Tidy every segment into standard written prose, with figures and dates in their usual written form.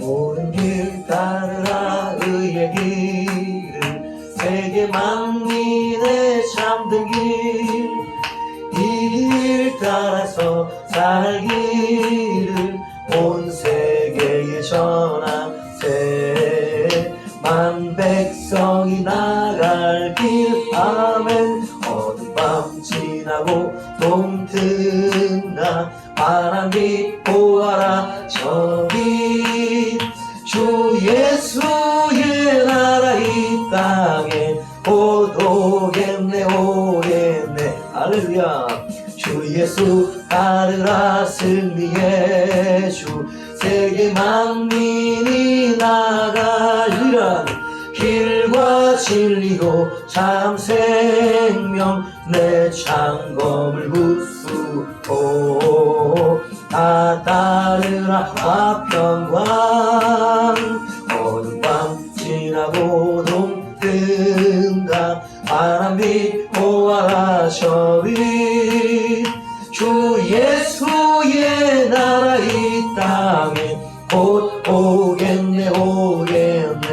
옳은 길 따르라 의의 길을 세계 만민의 잠든 길 이 길 따라서 살기를 온 세계에 전하세 만 백성이 나갈 길 아멘 어두운 밤 지나고 동튼다 바람빛 보아라 저기 주 예수의 나라 이 땅에 곧 오겠네 오겠네 할렐루야 주 예수 따르라 승리의 주 세계 만민이 나가리라 길과 진리로 참 생명 내 창검을 붙수고 다 따르라 화평광 어두운 밤 지나고 동뜬다 바람빛 보아라 저빛 주 예수의 나라 이 땅에 곧 오겠네 오겠네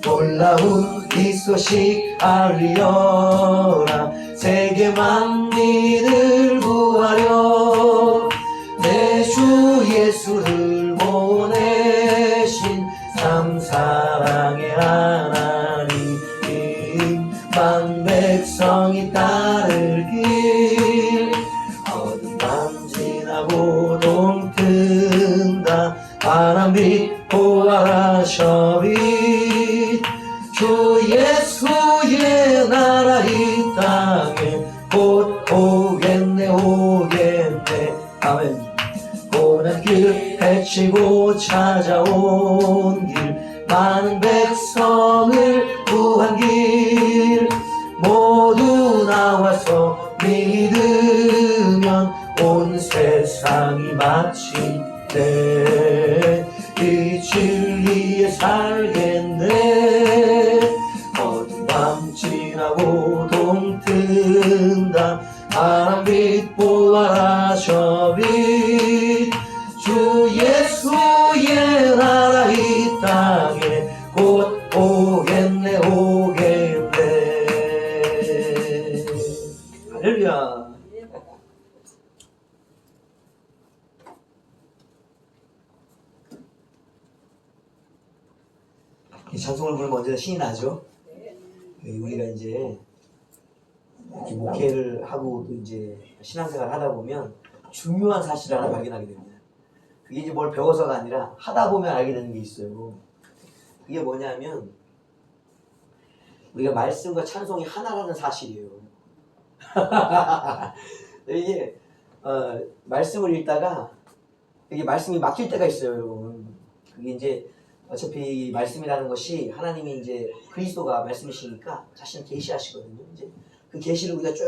놀라운 이 소식 알리어라 세계 만민을 구하려 내 주 예수를 보내신 참 사랑의 하나님 만 백성이 따를 길 어두운 밤 지나고 동뜬다 바람빛 보아라 저빛 주 예수의 나라 이 땅에 곧 오겠네 오겠네 아멘 고난길 헤치고 찾아온 길 많은 백성을 구한 길 모두 나와서 믿으면 온 세상이 마치네 이 진리에 살겠네 어두운 밤 지나고 동뜬다 바람빛 보아라 저빛 주 예수의 나라 이 땅에 곧 오겠네 오겠네 할렐루야 찬송을 부르면 언제나 신이 나죠. 우리가 이제 이렇게 목회를 하고 또 이제 신앙생활을 하다 보면 중요한 사실을 하나 발견하게 됩니다. 그게 이제 뭘 배워서가 아니라 하다 보면 알게 되는 게 있어요. 그게 뭐냐면 우리가 말씀과 찬송이 하나라는 사실이에요. 이게 말씀을 읽다가 이게 말씀이 막힐 때가 있어요, 여러분. 그게 이제 어차피 말씀이라는 것이 하나님이 이제 그리스도가 말씀이시니까 자신을 계시하시거든요. 이제 그 계시를 우리가 쭉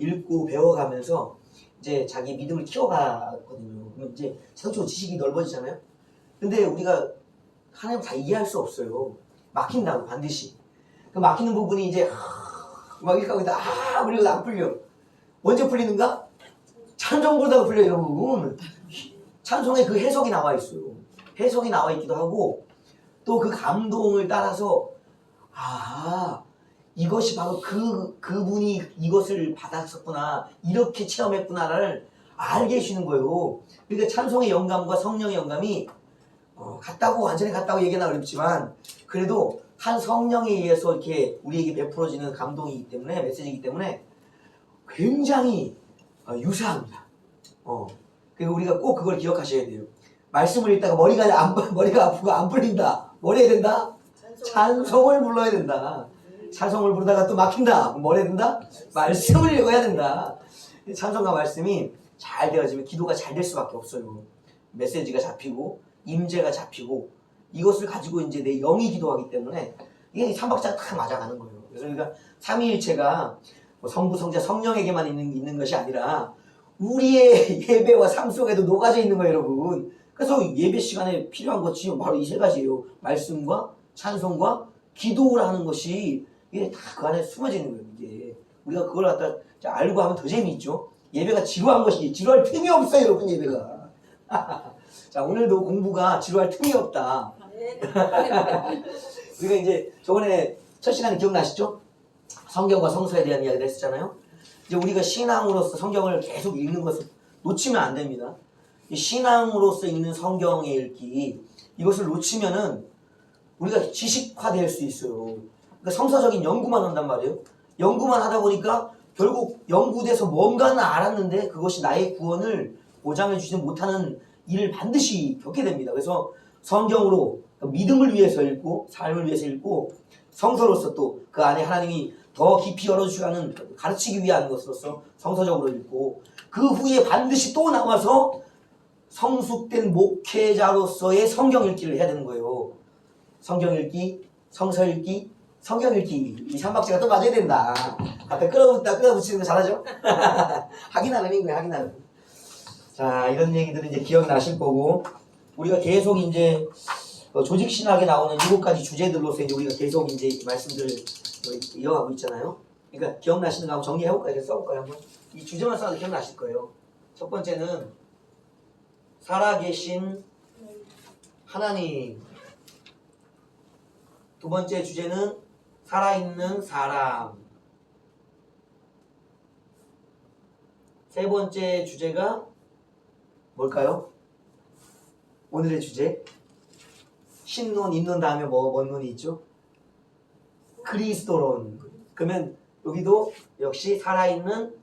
읽고 배워가면서 이제 자기 믿음을 키워가거든요. 그러면 이제 자동적으로 지식이 넓어지잖아요. 근데 우리가 하나님 다 이해할 수 없어요. 막힌다고 반드시. 그 막히는 부분이 이제 막 이렇게 하고 있다 그리고 안 풀려. 언제 풀리는가? 찬송 부르다가 풀려요, 여러분. 찬송에 그 해석이 나와 있어요. 해석이 나와 있기도 하고 또 그 감동을 따라서 이것이 바로 그분이 이것을 받았었구나 이렇게 체험했구나를 알게 해주시는 거예요. 그러니까 찬송의 영감과 성령의 영감이 같다고 완전히 같다고 얘기하기는 어렵지만 그래도 한 성령에 의해서 이렇게 우리에게 베풀어지는 감동이기 때문에 메시지이기 때문에 굉장히 유사합니다. 그리고 우리가 꼭 그걸 기억하셔야 돼요. 말씀을 읽다가 머리가 아프고 안 풀린다. 뭘 해야 된다? 찬송을 불러야 된다. 찬송을 부르다가 또 막힌다. 뭘 해야 된다? 말씀을 읽어야 된다. 찬송과 말씀이 잘 되어지면 기도가 잘 될 수밖에 없어요. 메시지가 잡히고 임재가 잡히고 이것을 가지고 이제 내 영이 기도하기 때문에 이게 삼박자가 다 맞아가는 거예요. 그래서 우리가 삼위일체가 성부, 성자, 성령에게만 있는 것이 아니라 우리의 예배와 삶 속에도 녹아져 있는 거예요, 여러분. 그래서 예배 시간에 필요한 것이 바로 이 세 가지예요. 말씀과 찬송과 기도라는 것이 이게 다 그 안에 숨어져 있는 거예요. 이게 우리가 그걸 갖다 알고 하면 더 재미있죠. 예배가 지루한 것이지 지루할 틈이 없어요, 여러분. 예배가 자, 오늘도 공부가 지루할 틈이 없다. 우리가 이제 저번에 첫 시간에 기억나시죠? 성경과 성서에 대한 이야기를 했었잖아요. 이제 우리가 신앙으로서 성경을 계속 읽는 것을 놓치면 안 됩니다. 이 신앙으로서 읽는 성경의 읽기, 이것을 놓치면은 우리가 지식화될 수 있어요. 그러니까 성서적인 연구만 한단 말이에요. 연구만 하다 보니까 결국 연구돼서 뭔가는 알았는데 그것이 나의 구원을 보장해주지 못하는 일을 반드시 겪게 됩니다. 그래서 성경으로 믿음을 위해서 읽고 삶을 위해서 읽고 성서로서 또 그 안에 하나님이 더 깊이 열어주시는 가르치기 위한 것으로서 성서적으로 읽고 그 후에 반드시 또 나와서 성숙된 목회자로서의 성경 읽기를 해야 되는 거예요. 성경 읽기, 성서 읽기, 성경 읽기, 이 삼박자가 또 맞아야 된다. 앞에 끌어붙이는 거 잘하죠? 하기 나름인 거예요, 하기 나름. 자, 이런 얘기들은 이제 기억나실 거고, 우리가 계속 이제 조직신학에 나오는 7가지 주제들로서 이제 우리가 계속 이제 말씀들을 이어가고 있잖아요. 그러니까 기억나시는 거 한번 정리해볼까요? 그래서 써볼까요? 한번? 이 주제만 써도 기억나실 거예요. 첫 번째는 살아계신 하나님. 두 번째 주제는 살아있는 사람. 세 번째 주제가 뭘까요? 오늘의 주제. 신론, 인론 다음에 뭔 논이 있죠? 그리스도론. 그러면 여기도 역시 살아있는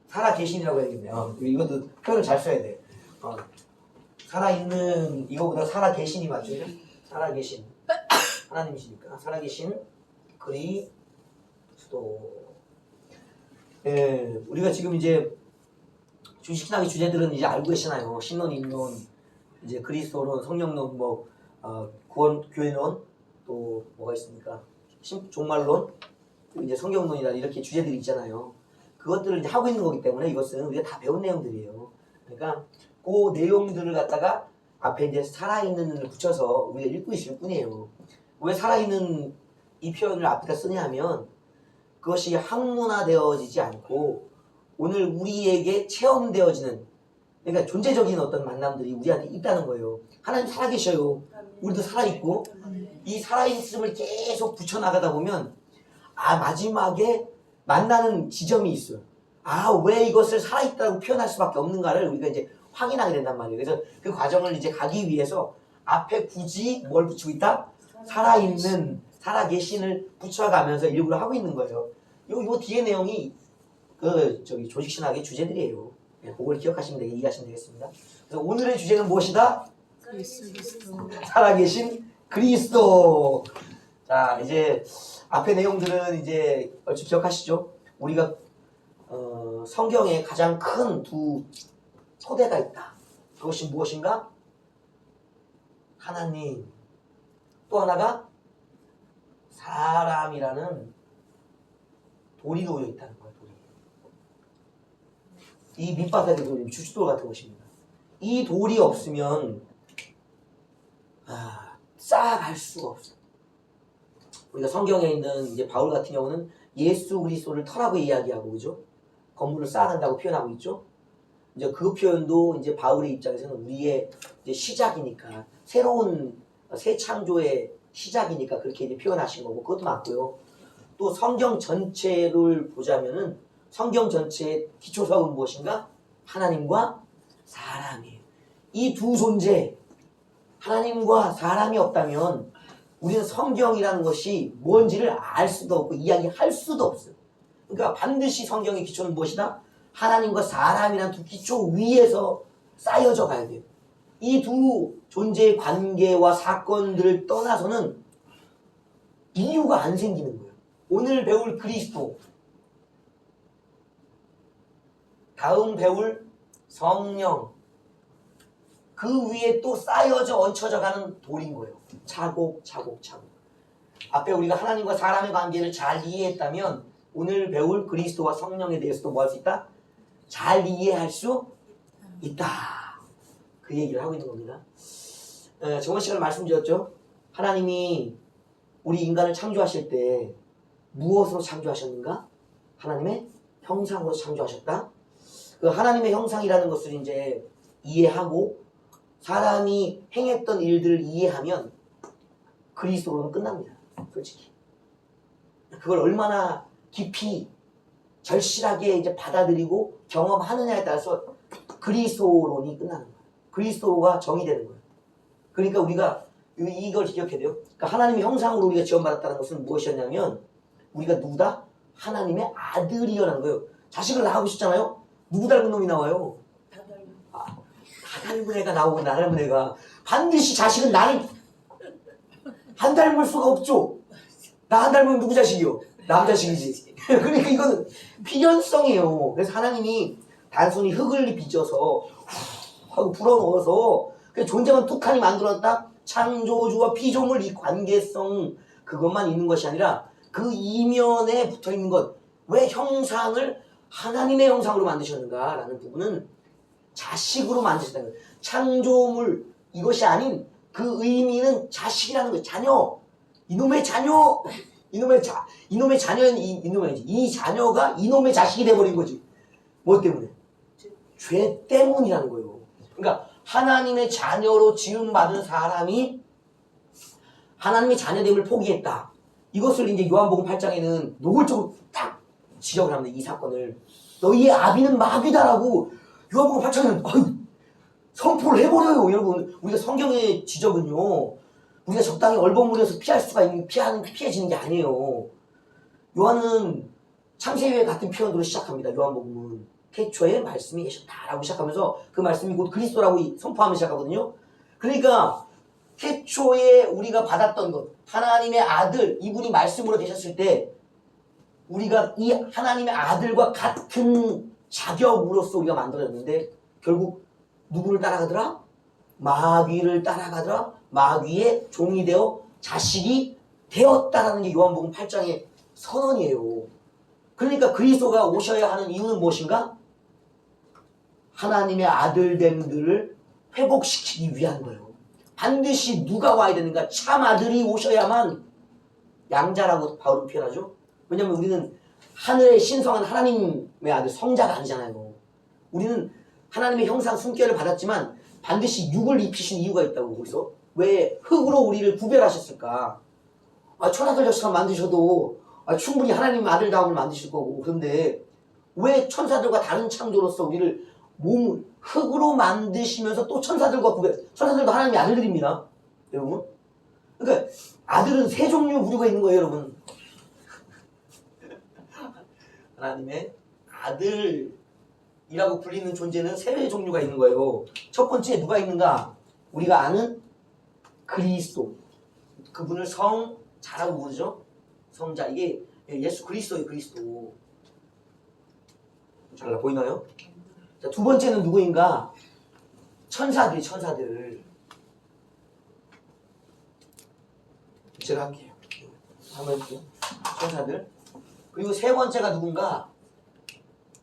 살아계신이라고 해야겠네요. 이것도 표현을 잘 써야 돼. 살아있는 이거보다 살아계신이 맞죠? 살아계신 하나님이시니까 살아계신 그리스도. 예, 우리가 지금 이제 주식신학의 주제들은 이제 알고 계시나요? 신론, 인론, 이제 그리스도론, 성령론, 구원, 교회론, 또 뭐가 있습니까? 종말론, 이제 성경론이라 이렇게 주제들이 있잖아요. 그것들을 이제 하고 있는 거기 때문에 이것은 우리가 다 배운 내용들이에요. 그러니까 그 내용들을 갖다가 앞에 이제 살아있는을 붙여서 우리가 읽고 있을 뿐이에요. 왜 살아있는 이 표현을 앞에다 쓰냐 하면 그것이 학문화되어지지 않고 오늘 우리에게 체험되어지는, 그러니까 존재적인 어떤 만남들이 우리한테 있다는 거예요. 하나님 살아계셔요. 우리도 살아있고 이 살아있음을 계속 붙여나가다 보면 마지막에 만나는 지점이 있어요. 왜 이것을 살아있다고 표현할 수밖에 없는가를 우리가 이제 확인하게 된단 말이에요. 그래서 그 과정을 이제 가기 위해서 앞에 굳이 뭘 붙이고 있다? 살아있는, 살아계신을 붙여가면서 일부러 하고 있는 거예요. 요 뒤에 내용이 조직신학의 주제들이에요. 네, 그걸 기억하시면 이해하시면 되겠습니다. 그래서 오늘의 주제는 무엇이다? 그리스도. 살아계신 그리스도. 자, 이제 앞에 내용들은 이제 얼추 기억하시죠? 우리가 성경에 가장 큰 두 토대가 있다. 그것이 무엇인가? 하나님. 또 하나가 사람이라는 돌이 놓여 있다는 거예요. 돌이. 이 밑바닥의 돌이 주춧돌 같은 것입니다. 이 돌이 없으면 쌓아갈 수가 없어요. 우리가 성경에 있는 이제 바울 같은 경우는 예수 그리스도를 터라고 이야기하고, 그죠? 건물을 쌓아간다고 표현하고 있죠. 이제 그 표현도 이제 바울의 입장에서는 우리의 이제 시작이니까, 새로운 새 창조의 시작이니까 그렇게 이제 표현하신 거고, 그것도 맞고요. 또 성경 전체를 보자면은 성경 전체의 기초석은 무엇인가? 하나님과 사람이에요. 이 두 존재, 하나님과 사람이 없다면 우리는 성경이라는 것이 뭔지를 알 수도 없고 이야기할 수도 없어요. 그러니까 반드시 성경의 기초는 무엇이다? 하나님과 사람이라는 두 기초 위에서 쌓여져 가야 돼요. 이 두 존재의 관계와 사건들을 떠나서는 이유가 안 생기는 거예요. 오늘 배울 그리스도, 다음 배울 성령, 그 위에 또 쌓여져 얹혀져 가는 돌인 거예요. 차곡차곡. 앞에 우리가 하나님과 사람의 관계를 잘 이해했다면 오늘 배울 그리스도와 성령에 대해서도 뭐 할 수 있다? 잘 이해할 수 있다. 그 얘기를 하고 있는 겁니다. 저번 시간에 말씀드렸죠? 하나님이 우리 인간을 창조하실 때 무엇으로 창조하셨는가? 하나님의 형상으로 창조하셨다. 그 하나님의 형상이라는 것을 이제 이해하고 사람이 행했던 일들을 이해하면 그리스도로는 끝납니다. 솔직히. 그걸 얼마나 깊이 절실하게 이제 받아들이고 경험하느냐에 따라서 그리스도론이 끝나는 거예요. 그리스도가 정의되는 거예요. 그러니까 우리가 이걸 기억해야 돼요. 그러니까 하나님의 형상으로 우리가 지원받았다는 것은 무엇이었냐면 우리가 누구다? 하나님의 아들이라는 거예요. 자식을 낳고 싶잖아요. 누구 닮은 놈이 나와요? 다 닮은 애가 나오고 나 닮은 애가. 반드시 자식은 나를 안 닮을 수가 없죠. 나 안 닮으면 누구 자식이요? 남 자식이지. 그러니까 이거는 필연성이에요. 그래서 하나님이 단순히 흙을 빚어서 하고 불어넣어서 존재만 뚝하니 만들어놨다. 창조주와 피조물 이 관계성 그것만 있는 것이 아니라 그 이면에 붙어있는 것. 왜 형상을 하나님의 형상으로 만드셨는가라는 부분은 자식으로 만드셨다는 거예요. 창조물 이것이 아닌 그 의미는 자식이라는 거예요. 자녀. 이놈의 자녀. 이놈의 자녀는 이 자녀가 이놈의 자식이 돼버린 거지. 뭐 때문에? 죄 때문이라는 거예요. 그러니까 하나님의 자녀로 지음받은 사람이 하나님의 자녀됨을 포기했다. 이것을 이제 요한복음 8장에는 노골적으로 딱 지적을 합니다. 이 사건을. 너희의 아비는 마귀다라고 요한복음 8장에는 선포를 해버려요. 여러분, 우리가 성경의 지적은요, 우리가 적당히 얼버무려서 피할 수가 있는, 피해지는 게 아니에요. 요한은 창세기와 같은 표현으로 시작합니다. 요한복음은. 태초에 말씀이 계셨다라고 시작하면서 그 말씀이 곧 그리스도라고 선포하며 시작하거든요. 그러니까 태초에 우리가 받았던 것, 하나님의 아들, 이분이 말씀으로 되셨을 때 우리가 이 하나님의 아들과 같은 자격으로서 우리가 만들어졌는데 결국 누구를 따라가더라? 마귀를 따라가더라? 마귀의 종이 되어 자식이 되었다라는 게 요한복음 8장의 선언이에요. 그러니까 그리스도가 오셔야 하는 이유는 무엇인가? 하나님의 아들됨들을 회복시키기 위한 거예요. 반드시 누가 와야 되는가? 참 아들이 오셔야만 양자라고 바울은 표현하죠. 왜냐하면 우리는 하늘에 신성한 하나님의 아들 성자가 아니잖아요. 우리는 하나님의 형상 숨결을 받았지만 반드시 육을 입히신 이유가 있다고. 거기서 왜 흙으로 우리를 구별하셨을까? 천사들 저처럼 만드셔도 충분히 하나님 아들다움을 만드실 거고. 그런데 왜 천사들과 다른 창조로서 우리를 몸을 흙으로 만드시면서 또 천사들과 천사들도 하나님의 아들들입니다. 여러분. 그러니까 아들은 세 종류 부류가 있는 거예요, 여러분. 하나님의 아들이라고 불리는 존재는 세 종류가 있는 거예요. 첫 번째 누가 있는가? 우리가 아는 그리스도. 그분을 성자라고 부르죠. 성자. 이게 예수 그리스도예요. 그리스도. 잘 보이나요? 자, 두 번째는 누구인가? 천사들. 제가 할게요. 한번 해볼게요. 천사들. 그리고 세 번째가 누군가?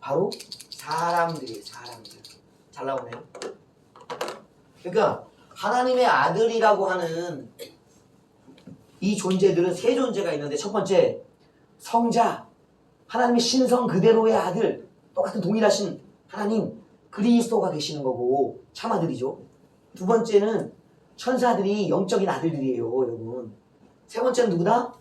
바로 사람들이에요. 사람들. 잘 나오네요. 그러니까 하나님의 아들이라고 하는 이 존재들은 세 존재가 있는데, 첫 번째 성자, 하나님의 신성 그대로의 아들, 똑같은 동일하신 하나님 그리스도가 계시는 거고 참 아들이죠. 두 번째는 천사들이 영적인 아들들이에요, 여러분. 세 번째는 누구다?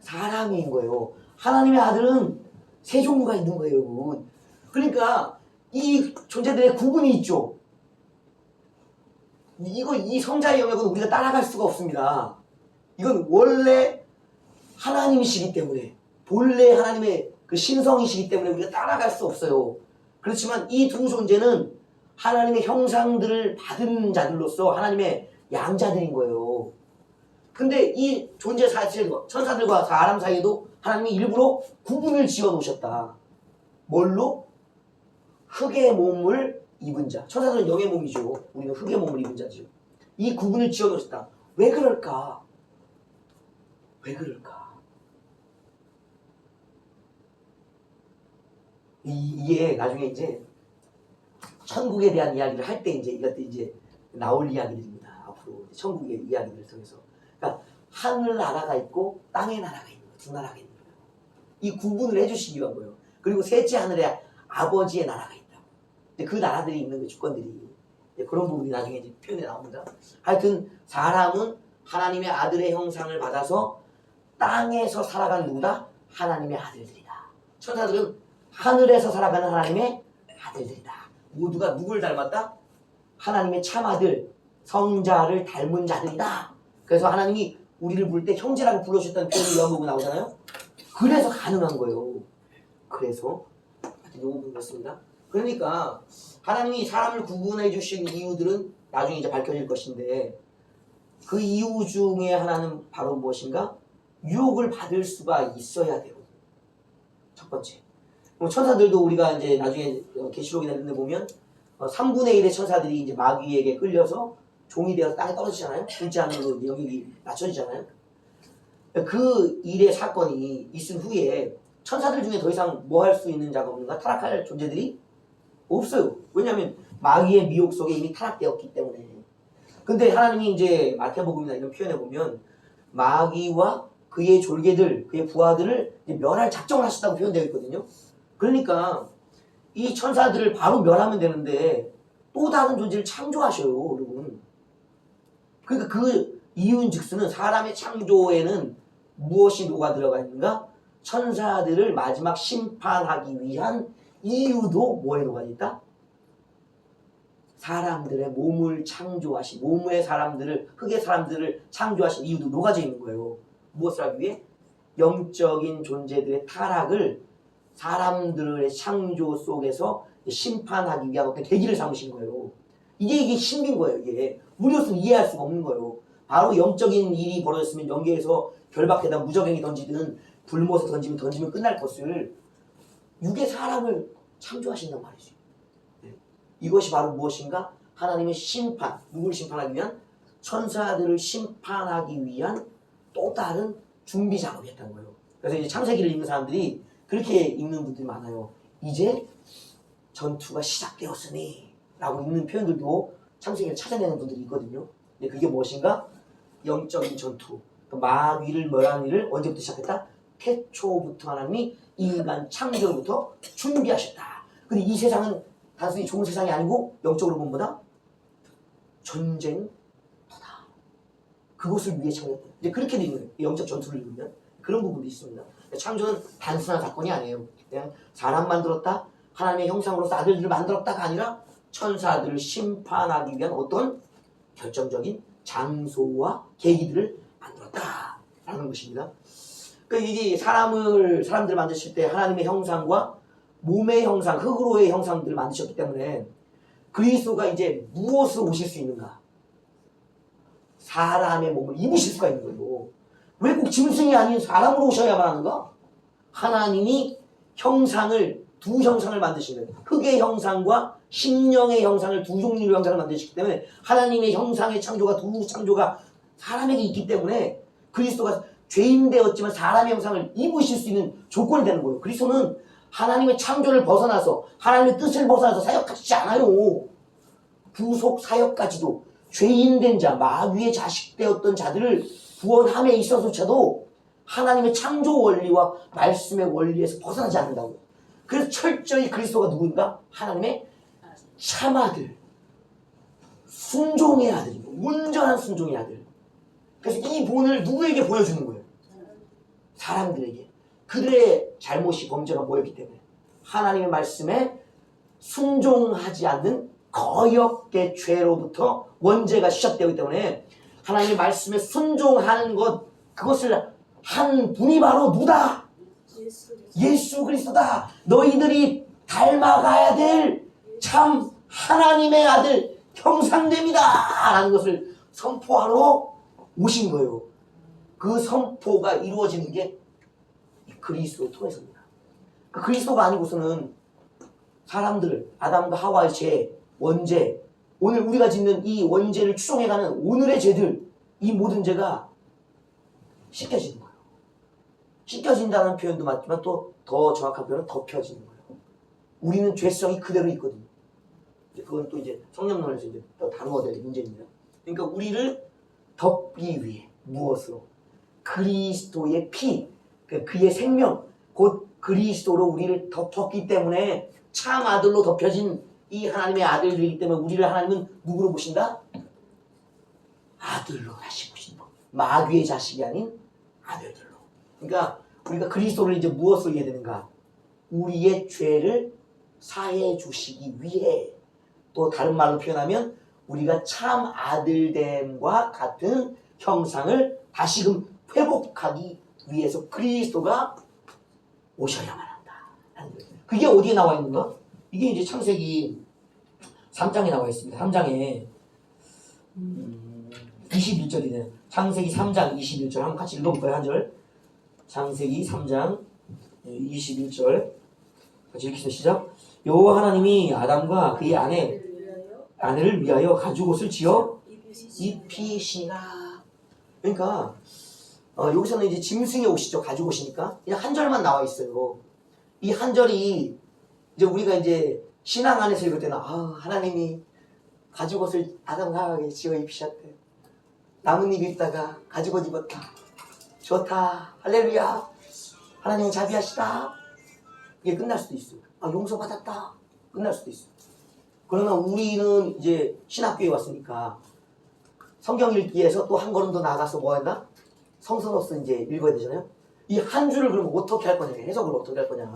사람인 거예요. 하나님의 아들은 세 종류가 있는 거예요, 여러분. 그러니까 이 존재들의 구분이 있죠. 이 성자의 영역은 우리가 따라갈 수가 없습니다. 이건 원래 하나님이시기 때문에, 본래 하나님의 그 신성이시기 때문에 우리가 따라갈 수 없어요. 그렇지만 이 두 존재는 하나님의 형상들을 받은 자들로서 하나님의 양자들인 거예요. 근데 이 존재 사실과 천사들과 사람 사이에도 하나님이 일부러 구분을 지어 놓으셨다. 뭘로? 흙의 몸을 입은 자. 천사들은 영의 몸이죠. 우리는 흙의 몸을 입은 자죠. 이 구분을 지어 놓으셨다. 왜 그럴까? 왜 그럴까? 이게 나중에 이제 천국에 대한 이야기를 할 때 이것도 이제 나올 이야기들입니다. 앞으로 천국의 이야기들을 통해서. 그러니까 하늘나라가 있고 땅의 나라가 있는 거예요. 두 나라가 있는 거예요. 이 구분을 해주시기 위한 거예요. 그리고 셋째 하늘에 아버지의 나라가 있다고. 근데 그 나라들이 있는 그 주권들이 그런 부분이 나중에 이제 표현에 나옵니다. 하여튼 사람은 하나님의 아들의 형상을 받아서 땅에서 살아가는 누구다? 하나님의 아들들이다. 천사들은 하늘에서 살아가는 하나님의 아들들이다. 모두가 누굴 닮았다? 하나님의 참아들, 성자를 닮은 자들이다. 그래서 하나님이 우리를 부를 때 형제라고 불러주셨다는 표현이 요한복음에 나오잖아요. 그래서 가능한 거예요. 그래서 하여튼 요 부분 그렇습니다. 그러니까 하나님이 사람을 구분해 주신 이유들은 나중에 이제 밝혀질 것인데 그 이유 중에 하나는 바로 무엇인가? 유혹을 받을 수가 있어야 되고 첫 번째. 천사들도 우리가 이제 나중에 계시록이나 이런 데 보면 3분의 1의 천사들이 이제 마귀에게 끌려서 종이 되어서 땅에 떨어지잖아요. 존재하는 그 영역이 낮춰지잖아요. 그 일의 사건이 있은 후에 천사들 중에 더 이상 뭐 할 수 있는 자가 없는가? 타락할 존재들이 없어요. 왜냐하면 마귀의 미혹 속에 이미 타락되었기 때문에. 근데 하나님이 이제 마태복음이나 이런 표현에 보면 마귀와 그의 졸개들, 그의 부하들을 멸할 작정을 하셨다고 표현되어 있거든요. 그러니까 이 천사들을 바로 멸하면 되는데 또 다른 존재를 창조하셔요, 여러분. 그러니까 그 이유인즉슨 사람의 창조에는 무엇이 녹아 들어가 있는가? 천사들을 마지막 심판하기 위한 이유도 뭐에 녹아 있다? 사람들의 몸을 창조하신, 몸의 사람들을, 흙의 사람들을 창조하신 이유도 녹아져 있는 거예요. 무엇을 하기 위해? 영적인 존재들의 타락을 사람들의 창조 속에서 심판하기 위한 어떤 계기를 삼으신 거예요. 이게 신비인 거예요. 이게 우리로서는 이해할 수가 없는 거예요. 바로 영적인 일이 벌어졌으면 영계에서 결박해다 무적행이 던지든 불못에 던지면 끝날 것을 육의 사람을 창조하신단 말이죠. 이것이 바로 무엇인가? 하나님의 심판, 누구를 심판하기 위한? 천사들을 심판하기 위한 또 다른 준비 작업이었던 거예요. 그래서 이제 창세기를 읽는 사람들이 그렇게 읽는 분들이 많아요. 이제 전투가 시작되었으니 라고 읽는 표현들도 창세기를 찾아내는 분들이 있거든요. 근데 그게 무엇인가? 영적인 전투. 마귀를 멸하는 일을 언제부터 시작했다? 태초부터 하나님이 인간 창조부터 준비하셨다. 근데 이 세상은 단순히 좋은 세상이 아니고 영적으로 보면 뭐다? 전쟁터다. 그것을 위해 창조했다. 이제 그렇게 되는 거예요. 영적 전투를 읽으면 그런 부분도 있습니다. 창조는 단순한 사건이 아니에요. 그냥 사람 만들었다, 하나님의 형상으로서 아들들을 만들었다가 아니라 천사들을 심판하기 위한 어떤 결정적인 장소와 계기들을 만들었다라는 것입니다. 그러니까 이게 사람들을 만드실 때 하나님의 형상과 몸의 형상, 흙으로의 형상들을 만드셨기 때문에 그리스도가 이제 무엇으로 오실 수 있는가? 사람의 몸을 입으실 수가 있는 거예요. 왜 꼭 짐승이 아닌 사람으로 오셔야만 하는가? 하나님이 두 형상을 만드시는 흙의 형상과 심령의 형상을 두 종류의 형상을 만드시기 때문에 하나님의 형상의 창조가 두 창조가 사람에게 있기 때문에 그리스도가 죄인 되었지만 사람의 형상을 입으실 수 있는 조건이 되는 거예요. 그리스도는 하나님의 창조를 벗어나서 하나님의 뜻을 벗어나서 사역하시지 않아요. 부속 사역까지도 죄인 된 자, 마귀의 자식 되었던 자들을 구원함에 있어서조차도 하나님의 창조 원리와 말씀의 원리에서 벗어나지 않는다고요. 그래서 철저히 그리스도가 누구인가? 하나님의 참아들, 순종의 아들입니다. 온전한 순종의 아들. 그래서 이 본을 누구에게 보여주는 거예요? 사람들에게. 그들의 잘못이 범죄가 뭐였기 때문에 하나님의 말씀에 순종하지 않는 거역의 죄로부터 원죄가 시작되기 때문에 하나님의 말씀에 순종하는 것, 그것을 한 분이 바로 누구다? 예수 그리스도다. 너희들이 닮아가야 될 참 하나님의 아들 형상됩니다 라는 것을 선포하러 오신 거예요. 그 선포가 이루어지는 게 그리스도를 통해서입니다. 그리스도가 아니고서는 사람들, 아담과 하와의 죄, 원죄, 오늘 우리가 짓는 이 원죄를 추종해가는 오늘의 죄들, 이 모든 죄가 씻겨지는 거예요. 씻겨진다는 표현도 맞지만 또 더 정확한 표현은 덮여지는 거예요. 우리는 죄성이 그대로 있거든요. 그건 또 이제 성령론에서 이제 더 다루어야 될 문제입니다. 그러니까 우리를 덮기 위해 무엇으로? 그리스도의 피, 그의 생명, 곧 그리스도로 우리를 덮었기 때문에 참 아들로 덮여진 이 하나님의 아들들이기 때문에 우리를 하나님은 누구로 보신다? 아들로 다시 보신다. 마귀의 자식이 아닌 아들들로. 그러니까 우리가 그리스도를 이제 무엇을 해야 되는가? 우리의 죄를 사해 주시기 위해, 또 다른 말로 표현하면 우리가 참 아들됨과 같은 형상을 다시금 회복하기 위해서 그리스도가 오셔야만 한다. 그게 어디에 나와 있는가? 이게 이제 창세기 3장에 나와 있습니다. 3장에 21절이네요. 창세기 3장 21절 한번 같이 읽어볼까요? 한 절. 창세기 3장 21절 같이 읽겠습니다. 시작. 여호와 하나님이 아담과 그의 아내를 위하여 가죽옷을 지어 입히시라. 그러니까 여기서는 이제 짐승의 옷이죠. 가죽옷이니까 그냥 한 절만 나와 있어요. 이 한 절이 이제 우리가 이제 신앙 안에서 읽을 때는 하나님이 가죽옷을 아담과 하와에게 지어 입히셨대. 나뭇잎 입다가 가죽옷 입었다. 좋다. 할렐루야. 하나님은 자비하시다. 이게 끝날 수도 있어요. 용서받았다. 끝날 수도 있어요. 그러나 우리는 이제 신학교에 왔으니까 성경 읽기에서 또 한 걸음 더 나가서 뭐 한다? 성서로서 이제 읽어야 되잖아요. 이 한 줄을 그럼 어떻게 할 거냐? 해석을 어떻게 할 거냐?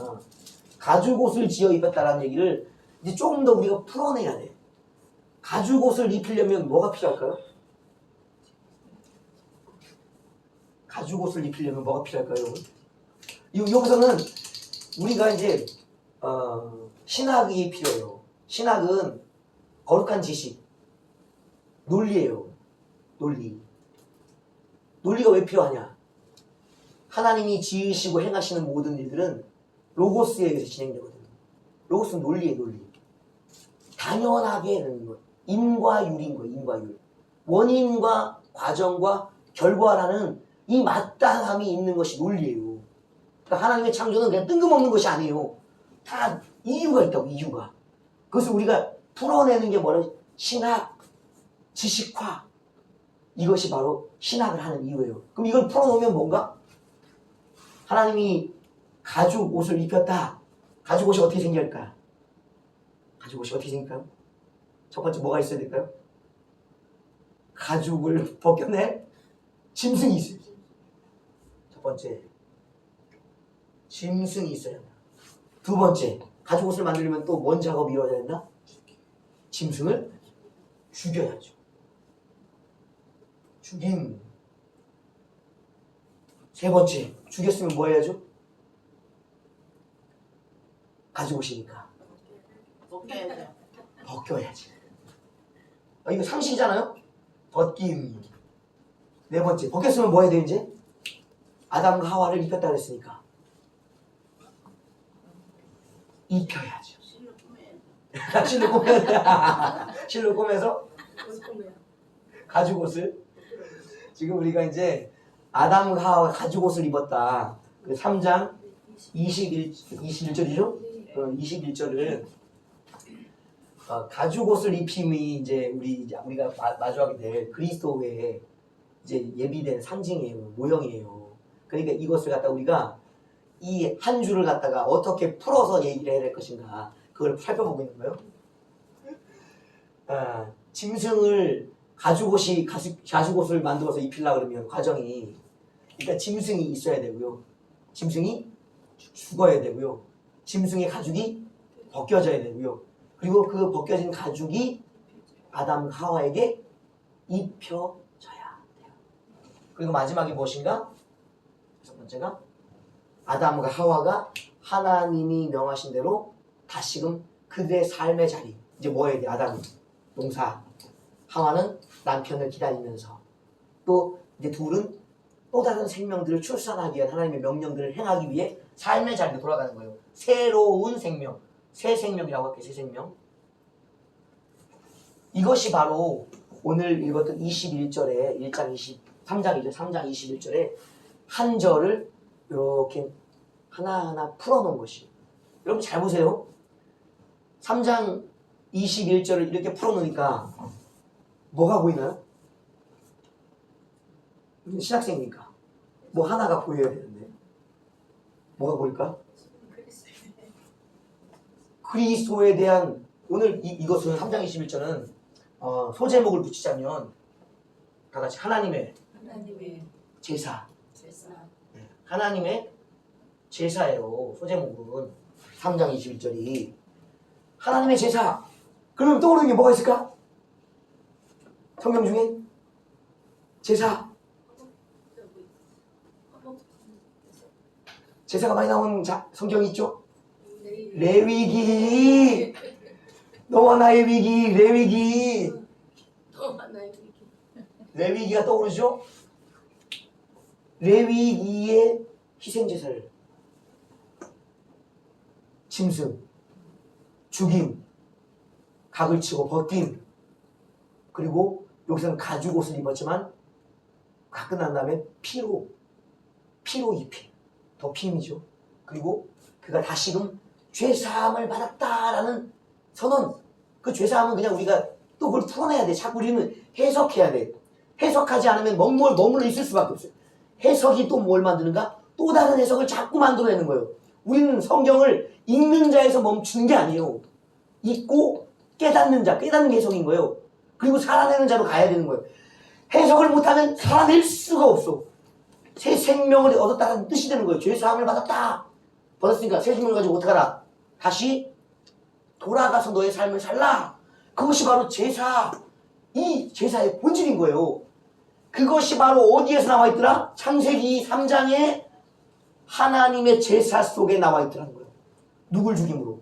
가죽옷을 지어 입었다라는 얘기를 이제 조금 더 우리가 풀어내야 돼. 가죽옷을 입히려면 뭐가 필요할까요? 가죽옷을 입히려면 뭐가 필요할까요, 여러분? 여기서는 우리가 이제 신학이 필요해요. 신학은 거룩한 지식, 논리예요. 논리가 왜 필요하냐? 하나님이 지으시고 행하시는 모든 일들은 로고스에 의해서 진행되거든요. 로고스는 논리예요, 논리. 당연하게 되는 것. 인과율인 거예요, 인과율. 원인과 과정과 결과라는 이 마땅함이 있는 것이 논리예요. 그러니까 하나님의 창조는 그냥 뜬금없는 것이 아니에요. 다 이유가 있다고, 이유가. 그것을 우리가 풀어내는 게 뭐라? 신학, 지식화. 이것이 바로 신학을 하는 이유예요. 그럼 이걸 풀어놓으면 뭔가? 하나님이 가죽 옷을 입혔다. 가죽 옷이 어떻게 생길까? 가죽 옷이 어떻게 생길까요? 첫 번째 뭐가 있어야 될까요? 가죽을 벗겨낼 짐승이 있어요. 첫 번째, 짐승이 있어야 한다. 두 번째, 가죽 옷을 만들려면 또 뭔 작업이 이루어져야 된다? 짐승을 죽여야죠. 죽임. 세 번째, 죽였으면 뭐 해야죠? 가지고 오시니까 벗겨야지. 이거 상식이잖아요? 벗김. 네 번째, 벗겼으면 뭐 해야 돼 이제? 아담과 하와를 입혔다 그랬으니까 입혀야죠. 실로 꼬매야 실로 꼬매서 가죽 옷을. 지금 우리가 이제 아담과 하와가 가죽 옷을 입었다. 그 3장 21절이죠? 21절을 가죽 옷을 입힘이 이제 우리가 마주하게 될 그리스도의 이제 예비된 상징이에요, 모형이에요. 그러니까 이것을 갖다 우리가 이 한 줄을 갖다가 어떻게 풀어서 얘기를 해야 될 것인가, 그걸 살펴보고 있는 거예요. 짐승을 가죽옷을 만들어서 입히려고 그러면 과정이, 일단 짐승이 있어야 되고요. 짐승이 죽어야 되고요. 짐승의 가죽이 벗겨져야 되고요. 그리고 그 벗겨진 가죽이 아담 하와에게 입혀져야 돼요. 그리고 마지막이 무엇인가? 첫 번째가 아담과 하와가 하나님이 명하신 대로 다시금 그들의 삶의 자리, 이제 뭐 해야 돼? 아담은 농사, 하와는 남편을 기다리면서, 또 이제 둘은 또 다른 생명들을 출산하기 위한 하나님의 명령들을 행하기 위해 삶의 자리로 돌아가는 거예요. 새로운 생명, 새 생명이라고 할게요. 새 생명. 이것이 바로 오늘 읽었던 21절에 3장 21절에 한 절을 이렇게 하나하나 풀어놓은 것이. 여러분 잘 보세요. 3장 21절을 이렇게 풀어놓으니까 뭐가 보이나요? 신학생이니까 뭐 하나가 보여야 되는데 뭐가 보일까? 그리스도에 대한 오늘 이것은 3장 21절은 소제목을 붙이자면 다 같이 하나님의 제사. 네, 하나님의 제사예요. 소제목은 3장 21절이 하나님의 제사. 그러면 떠오르는 게 뭐가 있을까? 성경 중에 제사. 제사가 많이 나온 성경이 있죠? 레위기. 너와 나의 위기. 레위기. 레위기가 떠오르죠? 레위기의 희생제사를 짐승, 죽임, 각을 치고 벗김, 그리고 여기서는 가죽 옷을 입었지만 다 끝난 다음에 피로 입힘, 덮임이죠. 그리고 그가 다시금 죄사함을 받았다라는 선언. 그 죄사함은 그냥 우리가 또 그걸 풀어내야 돼. 자꾸 우리는 해석해야 돼. 해석하지 않으면 머물러 있을 수밖에 없어요. 해석이 또 뭘 만드는가? 또 다른 해석을 자꾸 만들어내는 거예요. 우리는 성경을 읽는 자에서 멈추는 게 아니에요. 읽고 깨닫는 자, 깨닫는 게 해석인 거예요. 그리고 살아내는 자로 가야 되는 거예요. 해석을 못하면 살아낼 수가 없어. 새 생명을 얻었다는 뜻이 되는 거예요. 죄사함을 받았다. 받았으니까 새 생명을 가지고 어떡하라? 다시 돌아가서 너의 삶을 살라. 그것이 바로 제사. 이 제사의 본질인 거예요. 그것이 바로 어디에서 나와 있더라? 창세기 3장에 하나님의 제사 속에 나와 있더라는 거예요. 누굴 죽임으로?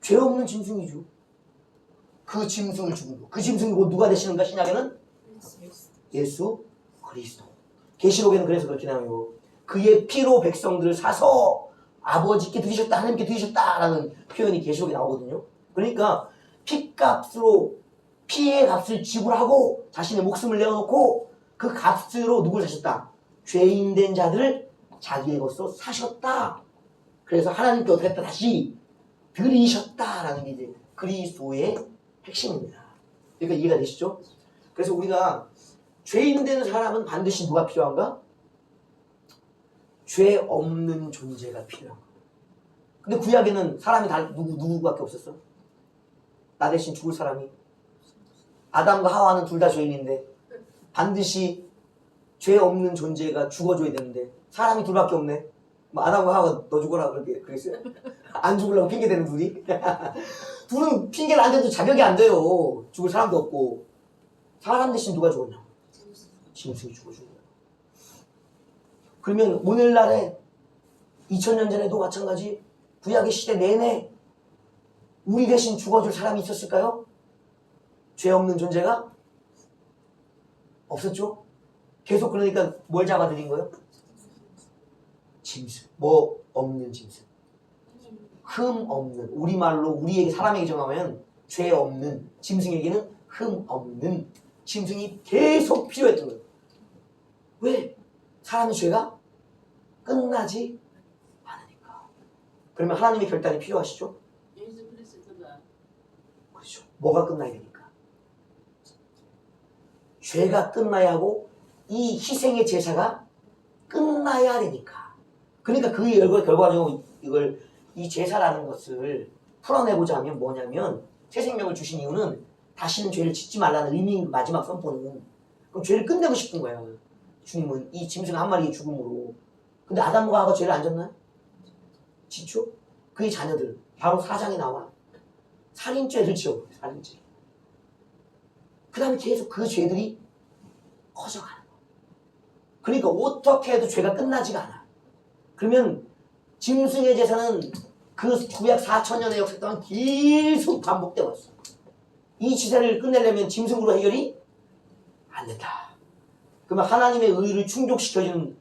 죄 없는 짐승이죠. 그 짐승을 죽임으로. 그 짐승이 곧 누가 되시는가? 신약에는 예수 그리스도. 계시록에는 그래서 그렇게 나와요. 그의 피로 백성들을 사서 아버지께 드리셨다, 하나님께 드리셨다라는 표현이 계시록에 나오거든요. 그러니까 피값으로 피의 값을 지불하고 자신의 목숨을 내어놓고 그 값으로 누굴 사셨다? 죄인된 자들을 자기의 것으로 사셨다. 그래서 하나님께 어떻게 했다? 다시 들이셨다라는 게 이제 그리스도의 핵심입니다. 그러니까 이해가 되시죠? 그래서 우리가 죄인된 사람은 반드시 누가 필요한가? 죄 없는 존재가 필요한 거예요. 근데 구약에는 사람이 다 누구밖에 없었어? 나 대신 죽을 사람이. 아담과 하와는 둘 다 죄인인데 반드시 죄 없는 존재가 죽어줘야 되는데 사람이 둘밖에 없네. 뭐 아담과 하와가 너 죽어라 그랬어요? 안 죽으려고 핑계대는 둘이? 둘은 핑계를 안 대도 자격이 안 돼요. 죽을 사람도 없고. 사람 대신 누가 죽었냐? 짐승이 죽어준 거예요. 그러면 오늘날에 2000년 전에도 마찬가지 구약의 시대 내내 우리 대신 죽어줄 사람이 있었을까요? 죄 없는 존재가 없었죠? 계속 그러니까 뭘 잡아들인 거예요? 짐승. 뭐 없는 짐승. 흠 없는. 우리말로 우리에게 사람에게 정하면 죄 없는. 짐승에게는 흠 없는 짐승이 계속 필요했던 거예요. 왜? 사람의 죄가 끝나지 않으니까. 그러면 하나님의 결단이 필요하시죠? 그렇죠. 뭐가 끝나야 되니까? 죄가 끝나야 하고 이 희생의 제사가 끝나야 되니까. 그러니까 그 결과적으로 이 제사라는 것을 풀어내고자 하면 뭐냐면 새 생명을 주신 이유는 다시는 죄를 짓지 말라는 의미인 마지막 선포는. 그럼 죄를 끝내고 싶은 거야. 주님은 이 짐승 한 마리의 죽음으로. 근데 아담과 하와가 죄를 안 졌나요? 짓죠? 그의 자녀들 바로 4장에 나와. 살인죄를 지어. 살인죄. 그 다음에 계속 그 죄들이 커져가는 거야. 그러니까 어떻게 해도 죄가 끝나지가 않아. 그러면 짐승의 제사는 그 구약 4000년의 역사 동안 계속 반복되어 왔어. 이 제사를 끝내려면 짐승으로 해결이 안 된다. 그러면 하나님의 의를 충족시켜주는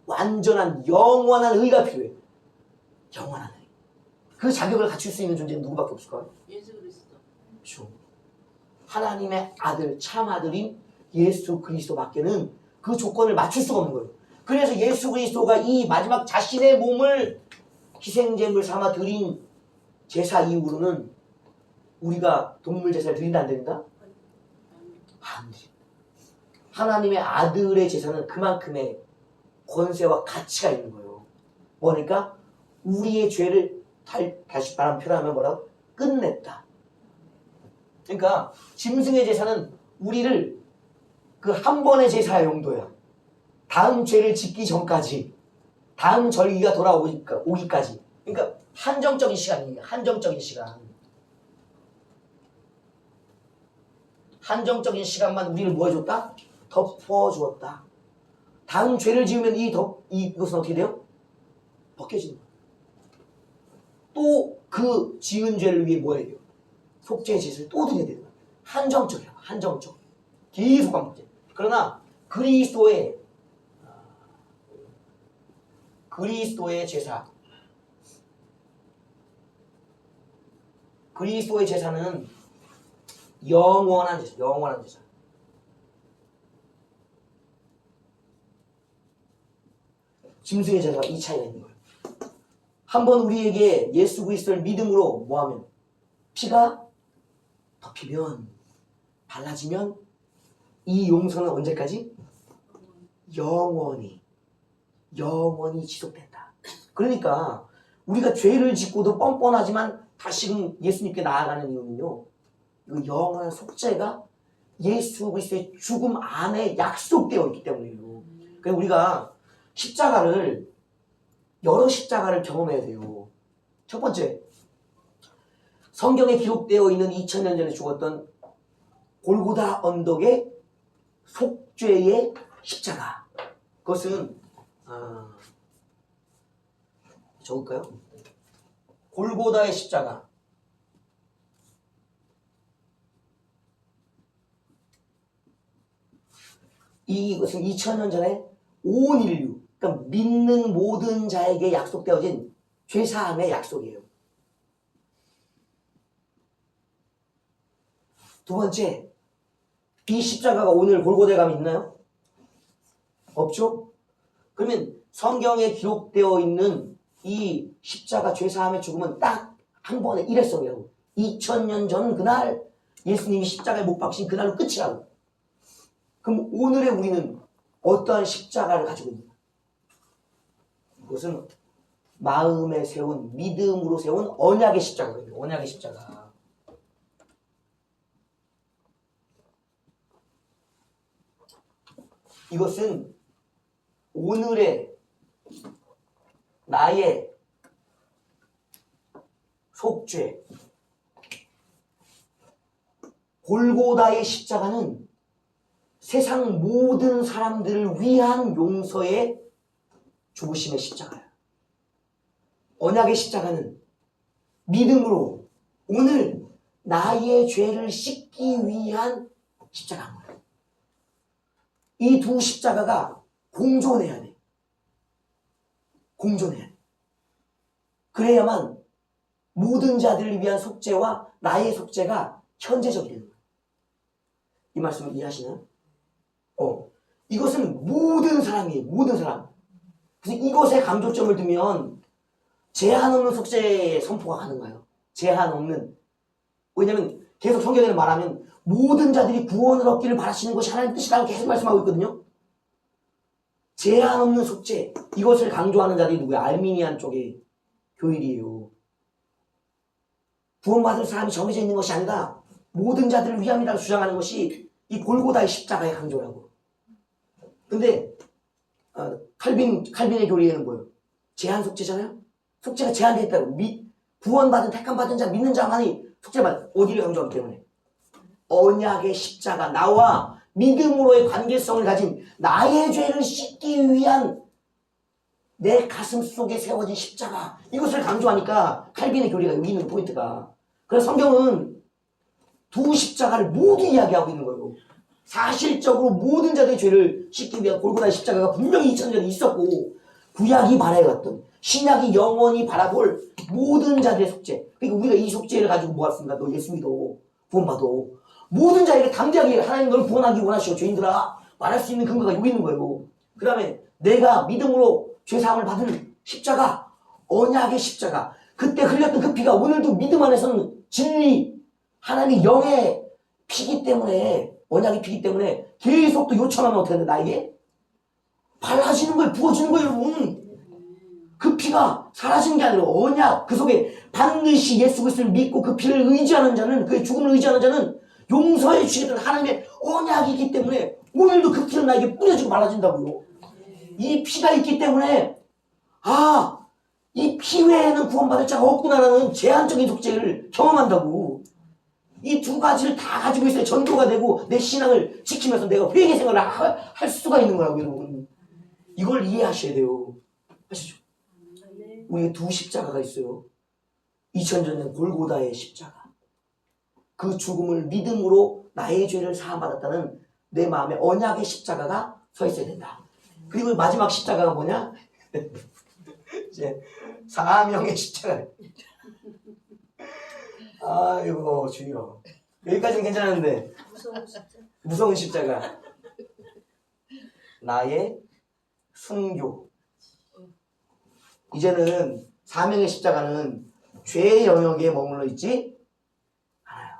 완전한 영원한 의가 필요해. 영원한 의. 그 자격을 갖출 수 있는 존재는 누구밖에 없을까요? 예수 그리스도. 그렇죠. 하나님의 아들, 참 아들인 예수 그리스도밖에는 그 조건을 맞출 수가 없는 거예요. 그래서 예수 그리스도가 이 마지막 자신의 몸을 희생제물 삼아 드린 제사 이후로는 우리가 동물 제사를 드린다 안 드린다? 안 돼. 하나님의 아들의 제사는 그만큼의 권세와 가치가 있는 거예요. 뭐니까 우리의 죄를 다시 바람 표현하면 뭐라고? 끝냈다. 그러니까 짐승의 제사는 우리를 그 한 번의 제사의 용도야. 다음 죄를 짓기 전까지, 다음 절기가 돌아오기까지. 그러니까 한정적인 시간이에요. 한정적인 시간. 한정적인 시간만 우리를 뭐 해줬다? 덮어주었다. 다음 죄를 지으면 이것은 어떻게 돼요? 벗겨지는 거예요. 또 그 지은 죄를 위해 뭐 해야 돼요? 속죄의 제사를 또 드려야 되는 거예요. 한정적이야. 한정적. 계속 반복돼. 그러나 그리스도의 제사, 그리스도의 제사는 영원한 제사, 영원한 제사. 짐승의 제사가 이 차이가 있는 거예요. 한번 우리에게 예수 그리스도를 믿음으로 뭐하면 피가 덮이면, 발라지면 이 용서는 언제까지? 영원히 지속된다. 그러니까 우리가 죄를 짓고도 뻔뻔하지만 다시금 예수님께 나아가는 이유는요, 이 영원한 속죄가 예수 그리스도의 죽음 안에 약속되어 있기 때문이에요. 그래서 우리가 여러 십자가를 경험해야 돼요. 첫 번째, 성경에 기록되어 있는 2000년 전에 죽었던 골고다 언덕의 속죄의 십자가. 그것은 적을까요? 골고다의 십자가. 이것은 2000년 전에 온 인류, 그러니까 믿는 모든 자에게 약속되어진 죄사함의 약속이에요. 두 번째, 이 십자가가 오늘 골고다에 가면 있나요? 없죠? 그러면 성경에 기록되어 있는 이 십자가 죄사함의 죽음은 딱 한 번의 일회성이라고. 2000년 전 그날 예수님이 십자가에 못 박힌 그날로 끝이라고. 그럼 오늘의 우리는 어떠한 십자가를 가지고 있는가? 그것은 마음에 세운, 믿음으로 세운 언약의 십자가거든요. 언약의 십자가. 이것은 오늘의 나의 속죄, 골고다의 십자가는 세상 모든 사람들을 위한 용서의 죽으심의 십자가야. 언약의 십자가는 믿음으로 오늘 나의 죄를 씻기 위한 십자가인 거야. 이 두 십자가가 공존해야 돼. 공존해야 돼. 그래야만 모든 자들을 위한 속죄와 나의 속죄가 현재적이 되는 거야. 이 말씀을 이해하시나요? 이것은 모든 사람이에요. 모든 사람. 그래서 이것에 강조점을 두면 제한 없는 속죄 선포가 가능해요. 제한 없는. 왜냐면 계속 성경에는 말하면 모든 자들이 구원을 얻기를 바라시는 것이 하나님의 뜻이라고 계속 말씀하고 있거든요. 제한 없는 속죄. 이것을 강조하는 자들이 누구야? 알미니안 쪽의 교일이에요. 구원받을 사람이 정해져 있는 것이 아니라 모든 자들을 위함이라고 주장하는 것이 이 골고다의 십자가의 강조라고. 근데 칼빈의 교리에는 뭐예요? 제한 속죄잖아요? 속죄가 제한되어 있다고. 구원받은 택함받은 자 믿는 자만이 속죄만. 어디를 강조하기 때문에? 언약의 십자가, 나와 믿음으로의 관계성을 가진 나의 죄를 씻기 위한 내 가슴 속에 세워진 십자가, 이것을 강조하니까 칼빈의 교리가 여기 있는 포인트가. 그래서 성경은 두 십자가를 모두 이야기하고 있는 거예요. 사실적으로 모든 자들의 죄를 씻기 위한 골고다의 십자가가 분명히 2000년 전에 있었고, 구약이 바라해왔던, 신약이 영원히 바라볼 모든 자들의 속죄. 그러니까 우리가 이 속죄를 가지고 모았습니다. 너 예수 믿어, 구원받아. 모든 자에게 담대하게 하나님 너를 구원하기 원하시오 죄인들아 말할 수 있는 근거가 여기 있는 거예요. 그 다음에 내가 믿음으로 죄사함을 받은 십자가, 언약의 십자가, 그때 흘렸던 그 피가 오늘도 믿음 안에서는 진리, 하나님의 영의 피기 때문에, 언약의 피기 때문에 계속 또 요청하면 어떻게 하는데 나에게? 발라지는 거예요. 부어주는 거예요, 여러분. 그 피가 사라지는 게 아니라 언약, 그 속에 반드시 예수 그리스도를 믿고 그 피를 의지하는 자는, 그의 죽음을 의지하는 자는 용서해 주시겠다는 하나님의 언약이기 때문에 오늘도 그 피는 나에게 뿌려지고 말아준다고요. 이 피가 있기 때문에 이 피 외에는 구원받을 자가 없구나라는 제한적인 속죄를 경험한다고. 이 두 가지를 다 가지고 있어야 전도가 되고 내 신앙을 지키면서 내가 회개 생활을 할 수가 있는 거라고, 여러분. 이걸 이해하셔야 돼요. 아시죠? 우리의 두 십자가가 있어요. 2000년 전 골고다의 십자가. 그 죽음을 믿음으로 나의 죄를 사함받았다는 내 마음의 언약의 십자가가 서 있어야 된다. 그리고 마지막 십자가가 뭐냐? 이제 사명의 십자가. 아이고 주여. 여기까지는 괜찮았는데 무서운 십자가. 나의 순교. 이제는 사명의 십자가는 죄의 영역에 머물러 있지 않아요.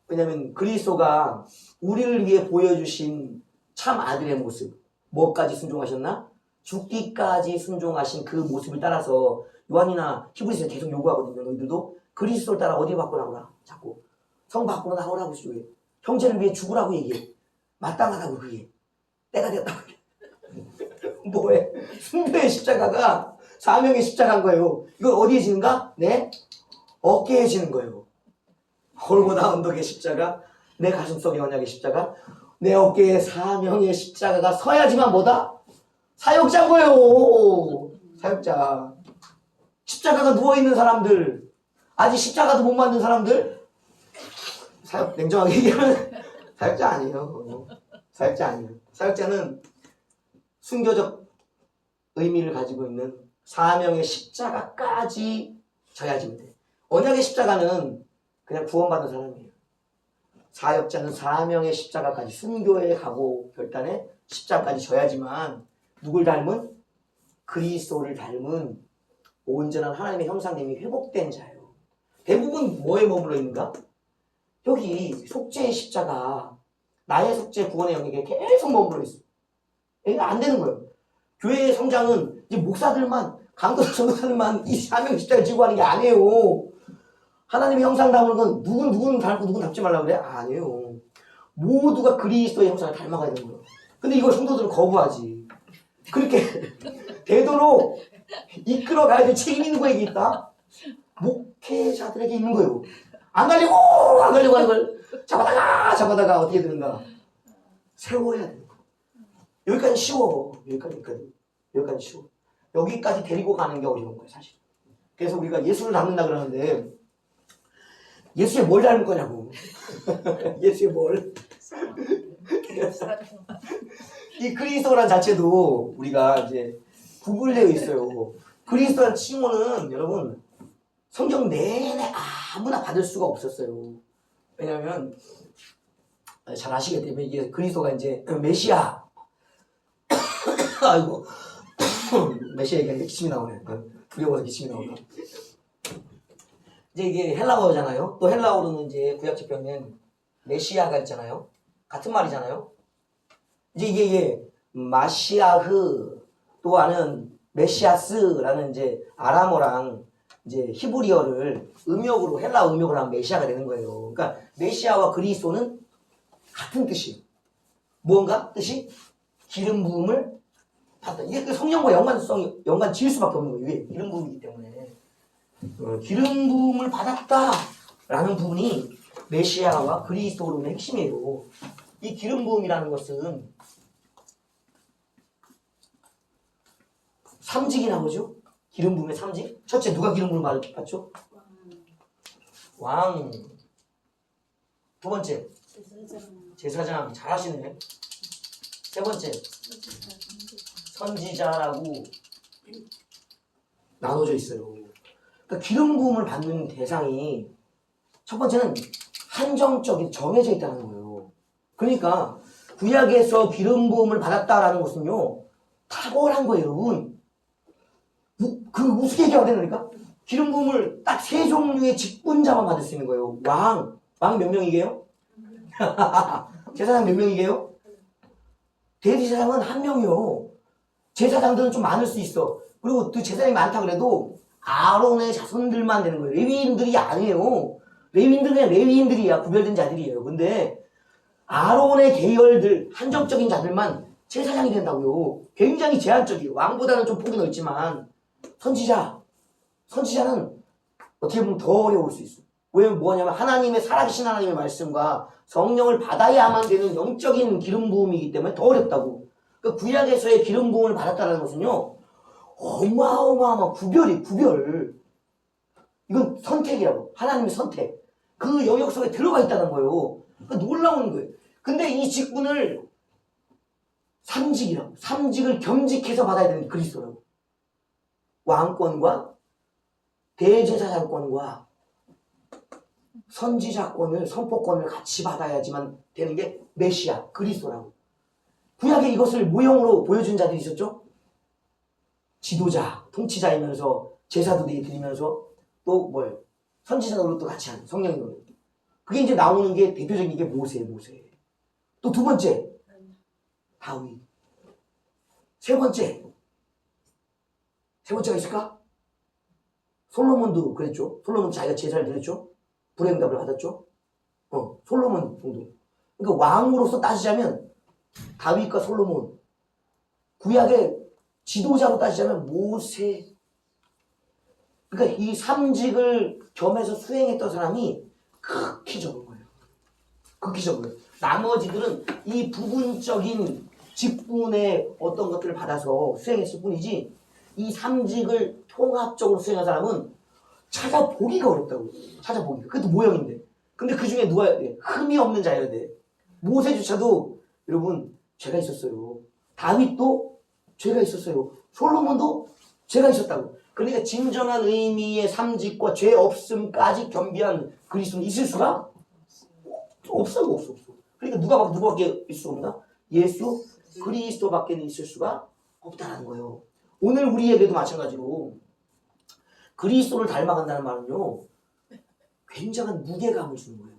왜냐하면 그리스도가 우리를 위해 보여주신 참 아들의 모습, 뭐까지 순종하셨나? 죽기까지 순종하신 그 모습을 따라서 요한이나 히브리서에 계속 요구하거든요. 너희들도 그리스도를 따라 어디 밖으로 나오라. 자꾸 성 밖으로 나오라고 요구해. 형제를 위해 죽으라고 얘기해. 마땅하다고 그게. 때가 됐다고 그래. 뭐해? 순교의 십자가가 사명의 십자가인 거예요. 이건 어디에 지는가? 내 어깨에 지는 거예요. 골고다 언덕의 십자가, 내 가슴속의 언약의 십자가, 내 어깨에 사명의 십자가가 서야지만 뭐다? 사역자인 거예요. 사역자. 십자가가 누워있는 사람들, 아직 십자가도 못 만든 사람들, 사역, 냉정하게 얘기하면 사역자 아니에요. 사역자 아니에요. 사역자는 순교적 의미를 가지고 있는 사명의 십자가까지 져야지 돼. 언약의 십자가는 그냥 구원받은 사람이에요. 사역자는 사명의 십자가까지 순교에 가고 결단에 십자가까지 져야지만 누굴 닮은? 그리스도를 닮은 온전한 하나님의 형상됨이 회복된 자예요. 대부분 뭐에 머물러 있는가? 여기 속죄의 십자가, 나의 속죄 구원의 영역에 계속 머물러 있어. 이게 안 되는 거예요. 교회의 성장은 이제 목사들만, 강도사 전도사들만 이 사명의 십자가를 지고 하는 게 아니에요. 하나님의 형상 닮는 건 누구는 닮고 누구는 닮지 말라 그래? 아니에요. 모두가 그리스도의 형상을 닮아가야 되는 거예요. 근데 이걸 성도들은 거부하지. 그렇게 되도록 이끌어가야 될 책임이 누구에게 있다? 목회자들에게 있는 거예요. 안 가려고 하는 걸 잡아다가 어떻게 되는가? 세워야 되는 거예요. 여기까지 쉬워. 여기까지 쉬워. 여기까지 데리고 가는 게 어려운 거예요, 사실. 그래서 우리가 예수를 닮는다 그러는데 예수에 뭘 닮을 거냐고. 예수에 뭘. 이 그리스도란 자체도 우리가 이제 구분되어 있어요. 그리스도란 칭호는 여러분 성경 내내 아무나 받을 수가 없었어요. 왜냐하면 잘 아시겠지만 이게 그리스도가 이제 메시아. 아이고 메시아 얘기하니까 기침이 나오네. 두려워서 기침이 나오네. 이제 이게 헬라어잖아요. 또 헬라어로는 이제 구약지편엔 메시아가 있잖아요. 같은 말이잖아요. 이제 이게 마시아흐 또는 메시아스라는 이제 아람어랑 이제 히브리어를 음역으로 헬라 음역으로 하면 메시아가 되는 거예요. 그러니까 메시아와 그리스도는 같은 뜻이에요. 뭔가 뜻이 기름 부음을 받다. 이게 그 성령과 연관 지을 수밖에 없는 거예요. 왜? 기름 부음이기 때문에. 기름 부음을 받았다라는 부분이 메시아와 그리스도로의 핵심이에요. 이 기름 부음이라는 것은 삼직이 나오죠. 기름 부음의 삼직. 첫째 누가 기름 부음을 받죠? 왕. 두 번째 제사장. 잘하시네. 세 번째 선지자라고 나눠져 있어요. 그러니까 기름 부음을 받는 대상이 첫 번째는 한정적인 정해져 있다는 거예요. 그러니까 구약에서 기름 부음을 받았다라는 것은요 탁월한 거예요, 여러분. 그 무슨 얘기가 되니까 기름 부음을 딱 세 종류의 직분자만 받을 수 있는 거예요. 왕 몇 명이게요? 제사장 몇 명이게요? 대제사장은 한 명이요. 제사장들은 좀 많을 수 있어. 그리고 그 제사장이 많다 그래도 아론의 자손들만 되는 거예요. 레위인들이 아니에요. 레위인들은 그냥 레위인들이야. 구별된 자들이에요. 근데 아론의 계열들, 한정적인 자들만 제사장이 된다고요. 굉장히 제한적이에요. 왕보다는 좀 폭이 넓지만 선지자는 어떻게 보면 더 어려울 수 있어요. 왜냐면 뭐냐면 하나님의 살아계신 하나님의 말씀과 성령을 받아야만 되는 영적인 기름 부음이기 때문에 더 어렵다고. 그러니까 구약에서의 기름 부음을 받았다는 것은요, 어마어마한 구별. 이건 선택이라고. 하나님의 선택. 그 영역 속에 들어가 있다는 거예요. 그러니까 놀라운 거예요. 근데 이 직분을 삼직이라고. 삼직을 겸직해서 받아야 되는 게 그리스도라고. 왕권과 대제사장권과 선지자권을, 선포권을 같이 받아야지만 되는 게 메시아, 그리스도라고. 구약에 이것을 모형으로 보여준 자들이 있었죠? 지도자, 통치자이면서 제사도 드리면서 또 뭘 선지자 노릇도 같이 하는 성령의 노릇. 그게 이제 나오는 게 대표적인 게 모세. 또 두 번째 다윗. 세 번째가 있을까? 솔로몬도 그랬죠. 솔로몬 자기가 제사를 드렸죠. 불행답을 받았죠. 솔로몬 정도. 그러니까 왕으로서 따지자면 다윗과 솔로몬. 구약의 지도자로 따지자면 모세. 그러니까 이 삼직을 겸해서 수행했던 사람이 극히 적은 거예요. 극히 적은 거예요. 나머지들은 이 부분적인 직분의 어떤 것들을 받아서 수행했을 뿐이지 이 삼직을 통합적으로 수행한 사람은 찾아보기가 어렵다고. 찾아보기가. 그것도 모형인데. 근데 그 중에 누가 돼? 흠이 없는 자여야 돼. 모세조차도 여러분 죄가 있었어요. 다윗도 죄가 있었어요. 솔로몬도 죄가 있었다고. 그러니까 진정한 의미의 삼직과 죄 없음까지 겸비한 그리스도는 있을 수가 없어. 그러니까 누가밖에 있을 수 없나? 예수 그리스도밖에는 있을 수가 없다는 거예요. 오늘 우리에게도 마찬가지로 그리스도를 닮아간다는 말은요, 굉장한 무게감을 주는 거예요.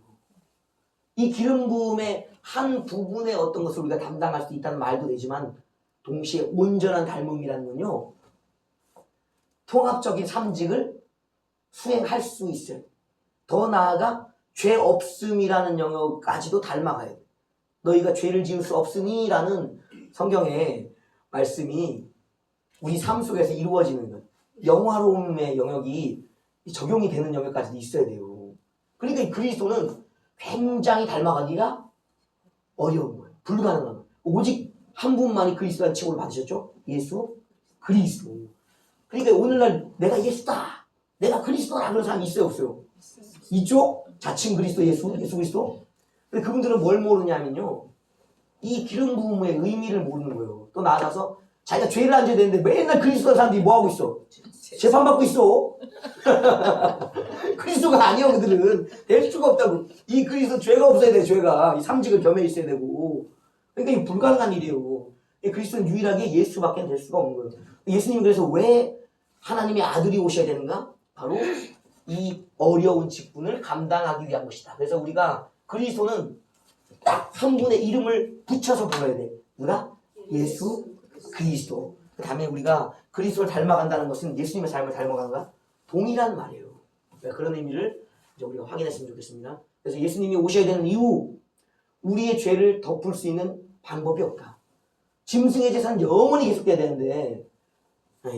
이 기름 부음의 한 부분의 어떤 것을 우리가 담당할 수 있다는 말도 되지만 동시에 온전한 닮음이라는 건요, 통합적인 삼직을 수행할 수 있어요. 더 나아가 죄 없음이라는 영역까지도 닮아가요. 너희가 죄를 지을 수 없으니라는 성경의 말씀이 우리 삶 속에서 이루어지는 것, 영화로움의 영역이 적용이 되는 영역까지도 있어야 돼요. 그러니까 이 그리스도는 굉장히 닮아가기가 어려운 거예요. 불가능한 거예요. 오직 한 분만이 그리스도라는 칭호를 받으셨죠? 예수 그리스도. 그러니까 오늘날 내가 예수다, 내가 그리스도다 그런 사람이 있어요, 없어요? 이쪽 자칭 그리스도 예수 그리스도. 근데 그분들은 뭘 모르냐면요, 이 기름 부음의 의미를 모르는 거예요. 또 나아가서 자기가 죄를 안 져야 되는데 맨날 그리스도 사람들이 뭐 하고 있어? 재판받고 있어. 그리스도가 아니요, 그들은. 될 수가 없다고. 이 그리스도 죄가 없어야 돼, 죄가. 이 삼직을 겸해 있어야 되고. 그러니까 이 불가능한 일이에요. 그리스도는 유일하게 예수밖에 될 수가 없는 거예요. 예수님은 그래서 왜 하나님의 아들이 오셔야 되는가? 바로 이 어려운 직분을 감당하기 위한 것이다. 그래서 우리가 그리스도는 딱 한 분의 이름을 붙여서 불러야 돼. 누가? 예수 그리스도. 그 다음에 우리가 그리스도를 닮아간다는 것은 예수님의 삶을 닮아간가? 동일한 말이에요. 그런 의미를 이제 우리가 확인했으면 좋겠습니다. 그래서 예수님이 오셔야 되는 이유, 우리의 죄를 덮을 수 있는 방법이 없다. 짐승의 제사는 영원히 계속돼야 되는데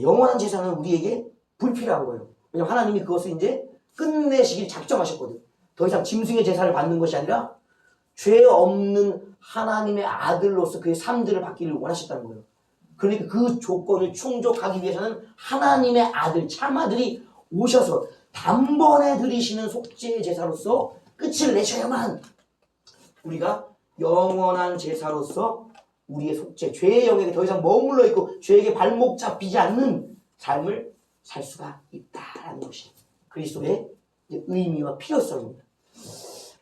영원한 제사는 우리에게 불필요한 거예요. 왜냐하면 하나님이 그것을 이제 끝내시길 작정하셨거든. 더 이상 짐승의 제사를 받는 것이 아니라 죄 없는 하나님의 아들로서 그의 삶들을 받기를 원하셨다는 거예요. 그러니까 그 조건을 충족하기 위해서는 하나님의 아들, 참아들이 오셔서 단번에 드리시는 속죄의 제사로서 끝을 내셔야만 우리가 영원한 제사로서 우리의 속죄, 죄의 영역에 더 이상 머물러 있고 죄에게 발목 잡히지 않는 삶을 살 수가 있다라는 것이 그리스도의 의미와 필요성입니다.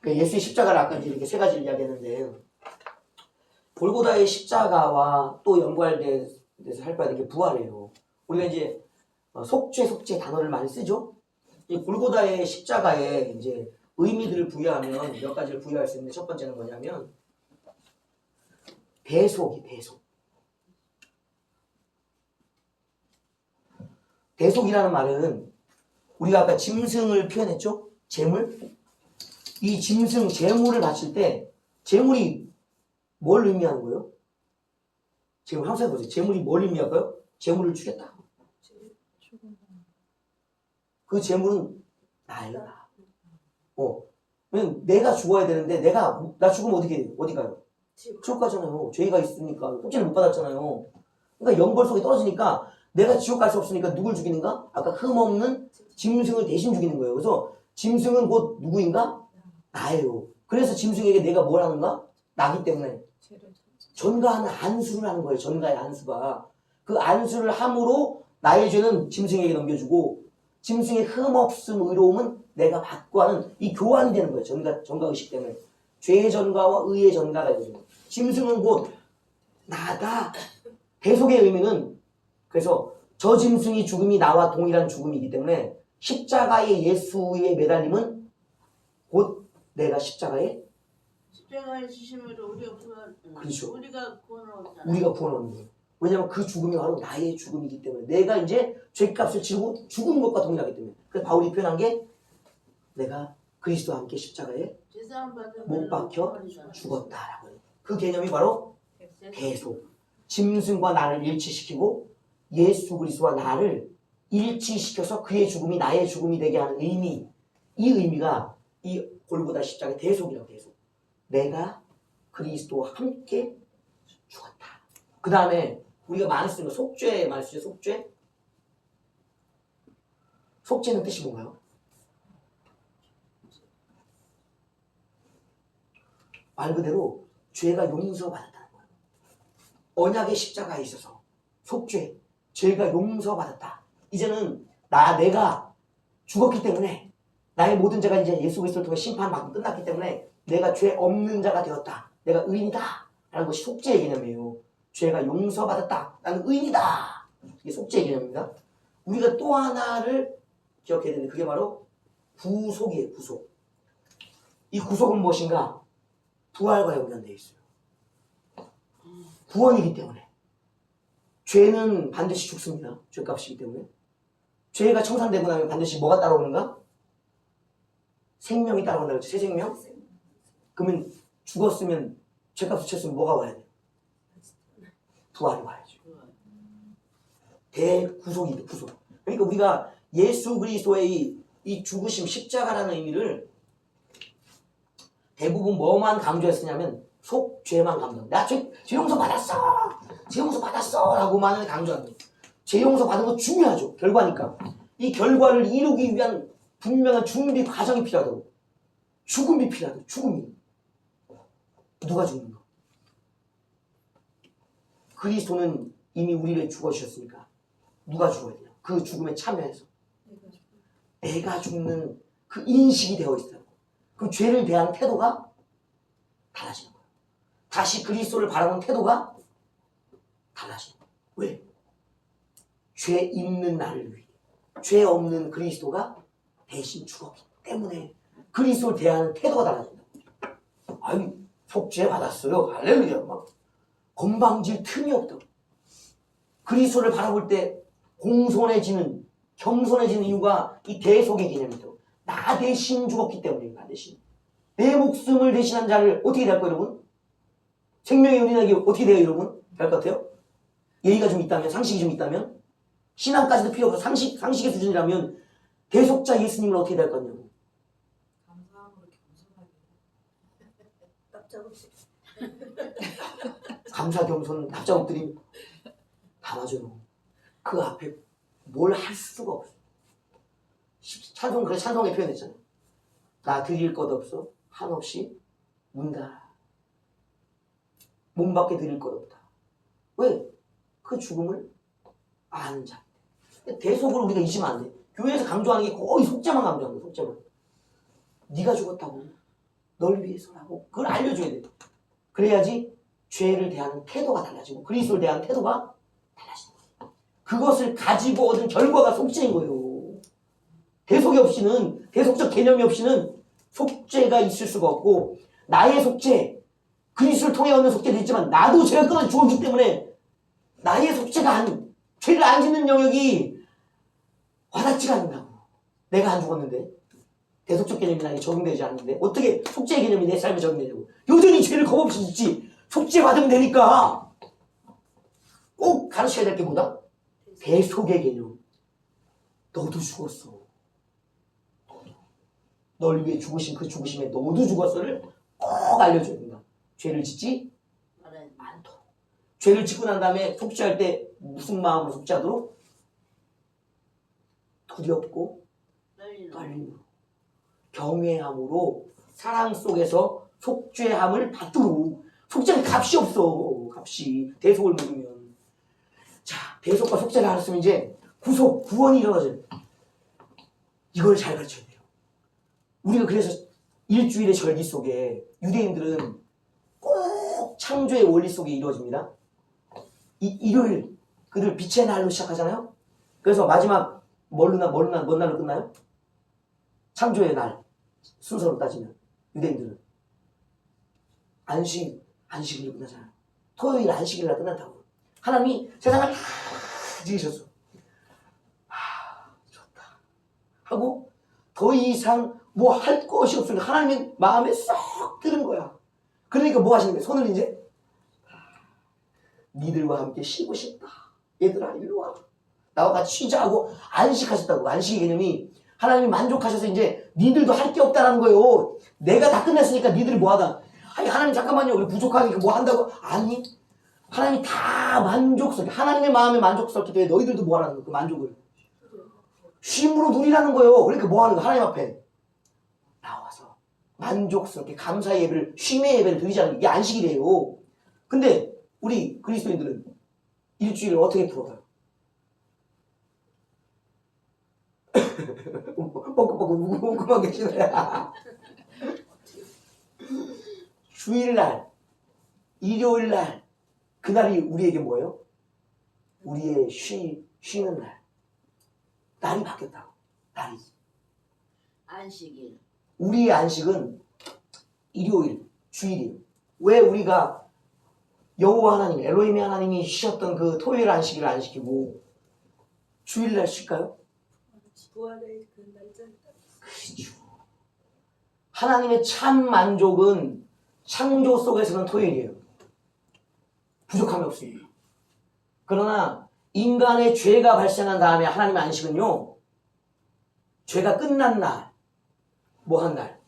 그러니까 예수의 십자가를 아까 이렇게 세 가지를 이야기했는데, 골고다의 십자가와 또 연관돼서 할 바에 게 부활이에요. 우리가 이제 속죄 단어를 많이 쓰죠. 이 골고다의 십자가에 이제 의미들을 부여하면 몇 가지를 부여할 수 있는데, 첫 번째는 뭐냐면 배속. 대속이라는 말은 우리가 아까 짐승을 표현했죠? 재물? 이 짐승, 재물을 바칠 때 재물이 뭘 의미하는 거예요? 재물, 한번 생각해보세요. 재물이 뭘 의미할까요? 재물을 주겠다. 그 재물은 나예요. 왜냐면 내가 죽어야 되는데 나 죽으면 어디 가요? 지옥 가잖아요. 죄가 있으니까 속죄를 못 받았잖아요. 그러니까 영벌 속에 떨어지니까 내가 지옥 갈 수 없으니까 누굴 죽이는가? 아까 흠없는 짐승을 대신 죽이는 거예요. 그래서 짐승은 곧 누구인가? 나예요. 그래서 짐승에게 내가 뭘 하는가? 나기 때문에 전가하는 안수를 하는 거예요. 전가의 안수가. 그 안수를 함으로 나의 죄는 짐승에게 넘겨주고 짐승의 흠없음, 의로움은 내가 받고 하는 이 교환이 되는 거예요. 전가 의식 때문에. 죄의 전가와 의의 전가가 되죠. 짐승은 곧 나다. 대속의 의미는 그래서 저 짐승이 죽음이 나와 동일한 죽음이기 때문에 십자가의 예수의 매달림은 곧 내가 십자가에 지심으로 우리가 구원, 그렇죠. 우리가 구원을 얻잖아요. 우리가 구원을 얻는 거예요. 왜냐하면 그 죽음이 바로 나의 죽음이기 때문에 내가 이제 죄값을 치르고 죽은 것과 동일하기 때문에 그래서 바울이 표현한 게 내가 그리스도와 함께 십자가에 못 박혀 죽었다라고 해요. 그 개념이 바로 대속. 짐승과 나를 일치시키고 예수 그리스도와 나를 일치시켜서 그의 죽음이 나의 죽음이 되게 하는 의미. 이 의미가 이 골고다 십자가의 대속이라고 대속. 내가 그리스도와 함께 죽었다. 그 다음에 우리가 많이 쓰는 거 속죄 많이 쓰죠. 속죄. 속죄는 뜻이 뭔가요? 말 그대로 죄가 용서받았다는 거예요. 언약의 십자가에 있어서 속죄, 죄가 용서받았다. 이제는 내가 죽었기 때문에 나의 모든 죄가 이제 예수 그리스도를 통해 심판받고 끝났기 때문에 내가 죄 없는 자가 되었다. 내가 의인이다. 라는 것이 속죄의 개념이에요. 죄가 용서받았다. 나는 의인이다. 이게 속죄의 개념입니다. 우리가 또 하나를 기억해야 되는데 그게 바로 구속이에요. 구속. 이 구속은 무엇인가? 부활과 연관되어 있어요. 구원이기 때문에. 죄는 반드시 죽습니다. 죄값이기 때문에. 죄가 청산되고 나면 반드시 뭐가 따라오는가? 생명이 따라온다고 했죠. 새 생명? 그러면 죽었으면 죄값을 쳤으면 뭐가 와야 돼요? 부활이 와야죠. 대구속이죠. 구속. 그러니까 우리가 예수 그리스도의 이 죽으심 십자가라는 의미를 대부분 뭐만 강조했으냐면 속죄만 강조합니다. 나 죄 용서 받았어. 죄 용서 받았어. 라고만 강조합니다. 죄 용서 받은 거 중요하죠. 결과니까. 이 결과를 이루기 위한 분명한 준비 과정이 필요하다고. 죽음이 필요하다고. 죽음이. 누가 죽는가? 그리스도는 이미 우리를 죽어주셨으니까 누가 죽어야 돼요? 그 죽음에 참여해서 내가 죽는 그 인식이 되어 있어요. 그 죄를 대하는 태도가 달라지는 거예요. 다시 그리스도를 바라보는 태도가 달라지는 거예요. 왜? 죄 있는 나를 위해 죄 없는 그리스도가 대신 죽었기 때문에 그리스도를 대하는 태도가 달라진다. 아니 속죄 받았어요. 할렐루야. 막 건방질 틈이 없다고. 그리스도를 바라볼 때 공손해지는 겸손해지는 이유가 이 대속의 개념이다. 나 대신 죽었기 때문입니다. 나 대신. 내 목숨을 대신한 자를 어떻게 대할 거예요, 여러분? 생명의 은인에게 어떻게 돼요, 여러분? 될 것 같아요? 예의가 좀 있다면, 상식이 좀 있다면, 신앙까지도 필요 없어. 상식의 수준이라면 대속자 예수님을 어떻게 대할 거냐고. 감사함으로 겸손하게. 납작없이. 감사, 겸손, 납작엎드림 다 맞아요. 그 앞에 뭘 할 수가 없어. 찬송, 그래 찬송에 표현했잖아요. 나 드릴 것 없어 한없이 운다. 몸 밖에 드릴 것 없다. 왜? 그 죽음을 아는 자. 대속을 우리가 잊으면 안 돼. 교회에서 강조하는 게 거의 속죄만 강조하는 거야. 속죄만. 네가 죽었다고. 널 위해서라고. 그걸 알려줘야 돼. 그래야지 죄를 대하는 태도가 달라지고 그리스도를 대하는 태도가 달라지는 거예요. 그것을 가지고 얻은 결과가 속죄인 거예요. 대속이 없이는, 대속적 개념이 없이는 속죄가 있을 수가 없고, 나의 속죄, 그리스도를 통해 얻는 속죄도 있지만 나도 죄가 끊어져 죽었기 때문에 나의 속죄가 죄를 안 짓는 영역이 와닿지가 않는다고. 내가 안 죽었는데. 대속적 개념이 나에게 적용되지 않는데 어떻게 속죄의 개념이 내 삶에 적용되냐고. 여전히 죄를 겁없이 짓지. 속죄 받으면 되니까. 꼭 가르쳐야 될 게 뭐다? 대속의 개념. 너도 죽었어. 너도. 널 위해 죽으신 그 죽으심에 너도 죽었어를 꼭 알려줘야 된다. 죄를 짓지 않도록. 죄를 짓고 난 다음에 속죄할 때 무슨 마음으로 속죄하도록? 두렵고 떨림으로. 경외함으로 사랑 속에서 속죄함을 받도록. 속죄는 값이 없어. 값이. 대속을 모르면. 자, 대속과 속죄를 알았으면 이제 구속, 구원이 일어나죠. 이걸 잘 가르쳐야 돼요. 우리가 그래서 일주일의 절기 속에 유대인들은 꼭 창조의 원리 속에 이루어집니다. 일요일, 그들 빛의 날로 시작하잖아요. 그래서 마지막 뭔 날로 끝나요? 창조의 날. 순서로 따지면 유대인들은 안식일로 끝나잖아요. 토요일 안식일날 끝난다고. 하나님이 세상을 다 지으셨어. 좋다 하고 더 이상 뭐 할 것이 없으니까 하나님의 마음에 쏙 드는 거야. 그러니까 뭐 하시는 거야? 손을 이제 니들과 함께 쉬고 싶다. 얘들아 일로 와. 나와 같이 쉬자 하고 안식하셨다고. 안식의 개념이 하나님이 만족하셔서 이제 니들도 할 게 없다라는 거예요. 내가 다 끝냈으니까 니들이 뭐하다. 아니 하나님 잠깐만요. 우리 부족하니까 뭐 한다고? 아니 하나님이 다 만족스럽게 하나님의 마음에 만족스럽기 때문에 너희들도 뭐 하라는 거야. 그 만족을 쉼으로 누리라는 거예요. 그러니까 뭐 하는 거야. 하나님 앞에 나와서 만족스럽게 감사의 예배를 쉼의 예배를 드리자는 게 이게 안식이래요. 근데 우리 그리스도인들은 일주일을 어떻게 풀어가요? 뻐끔뻐끔 웃고만 계시네. 주일날, 일요일날, 그날이 우리에게 뭐예요? 우리의 쉬는 날. 날이 바뀌었다고. 날이. 안식일. 우리의 안식은 일요일, 주일이에요. 왜 우리가 여호와 하나님, 엘로힘의 하나님이 쉬었던 그 토요일 안식일을 안 시키고 주일날 쉴까요? 부활의 그 날짜를 그렇죠. 하나님의 참 만족은 창조 속에서는 토요일이에요. 부족함이 없습니다. 그러나 인간의 죄가 발생한 다음에 하나님의 안식은요, 죄가 끝난 날, 뭐 한 날,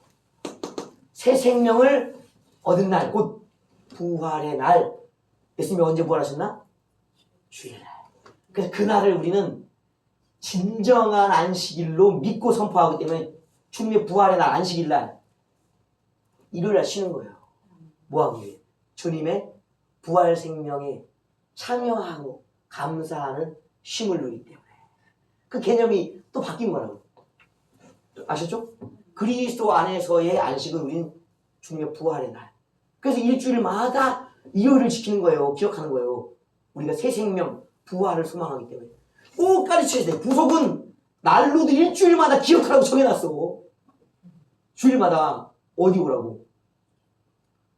새 생명을 얻은 날, 곧 부활의 날. 예수님이 언제 부활하셨나? 주일날. 그래서 그날을 우리는 진정한 안식일로 믿고 선포하기 때문에 주님의 부활의 날, 안식일 날, 일요일날 쉬는 거예요. 뭐하기 위해? 주님의 부활 생명에 참여하고 감사하는 쉼을 누리기 때문에. 그 개념이 또 바뀐 거라고. 아셨죠? 그리스도 안에서의 안식은 우린 주님의 부활의 날. 그래서 일주일마다 일요일을 지키는 거예요. 기억하는 거예요. 우리가 새 생명, 부활을 소망하기 때문에. 꼭 가르쳐야 돼. 부속은 날로도 일주일마다 기억하라고 정해놨어. 주일마다 어디 오라고?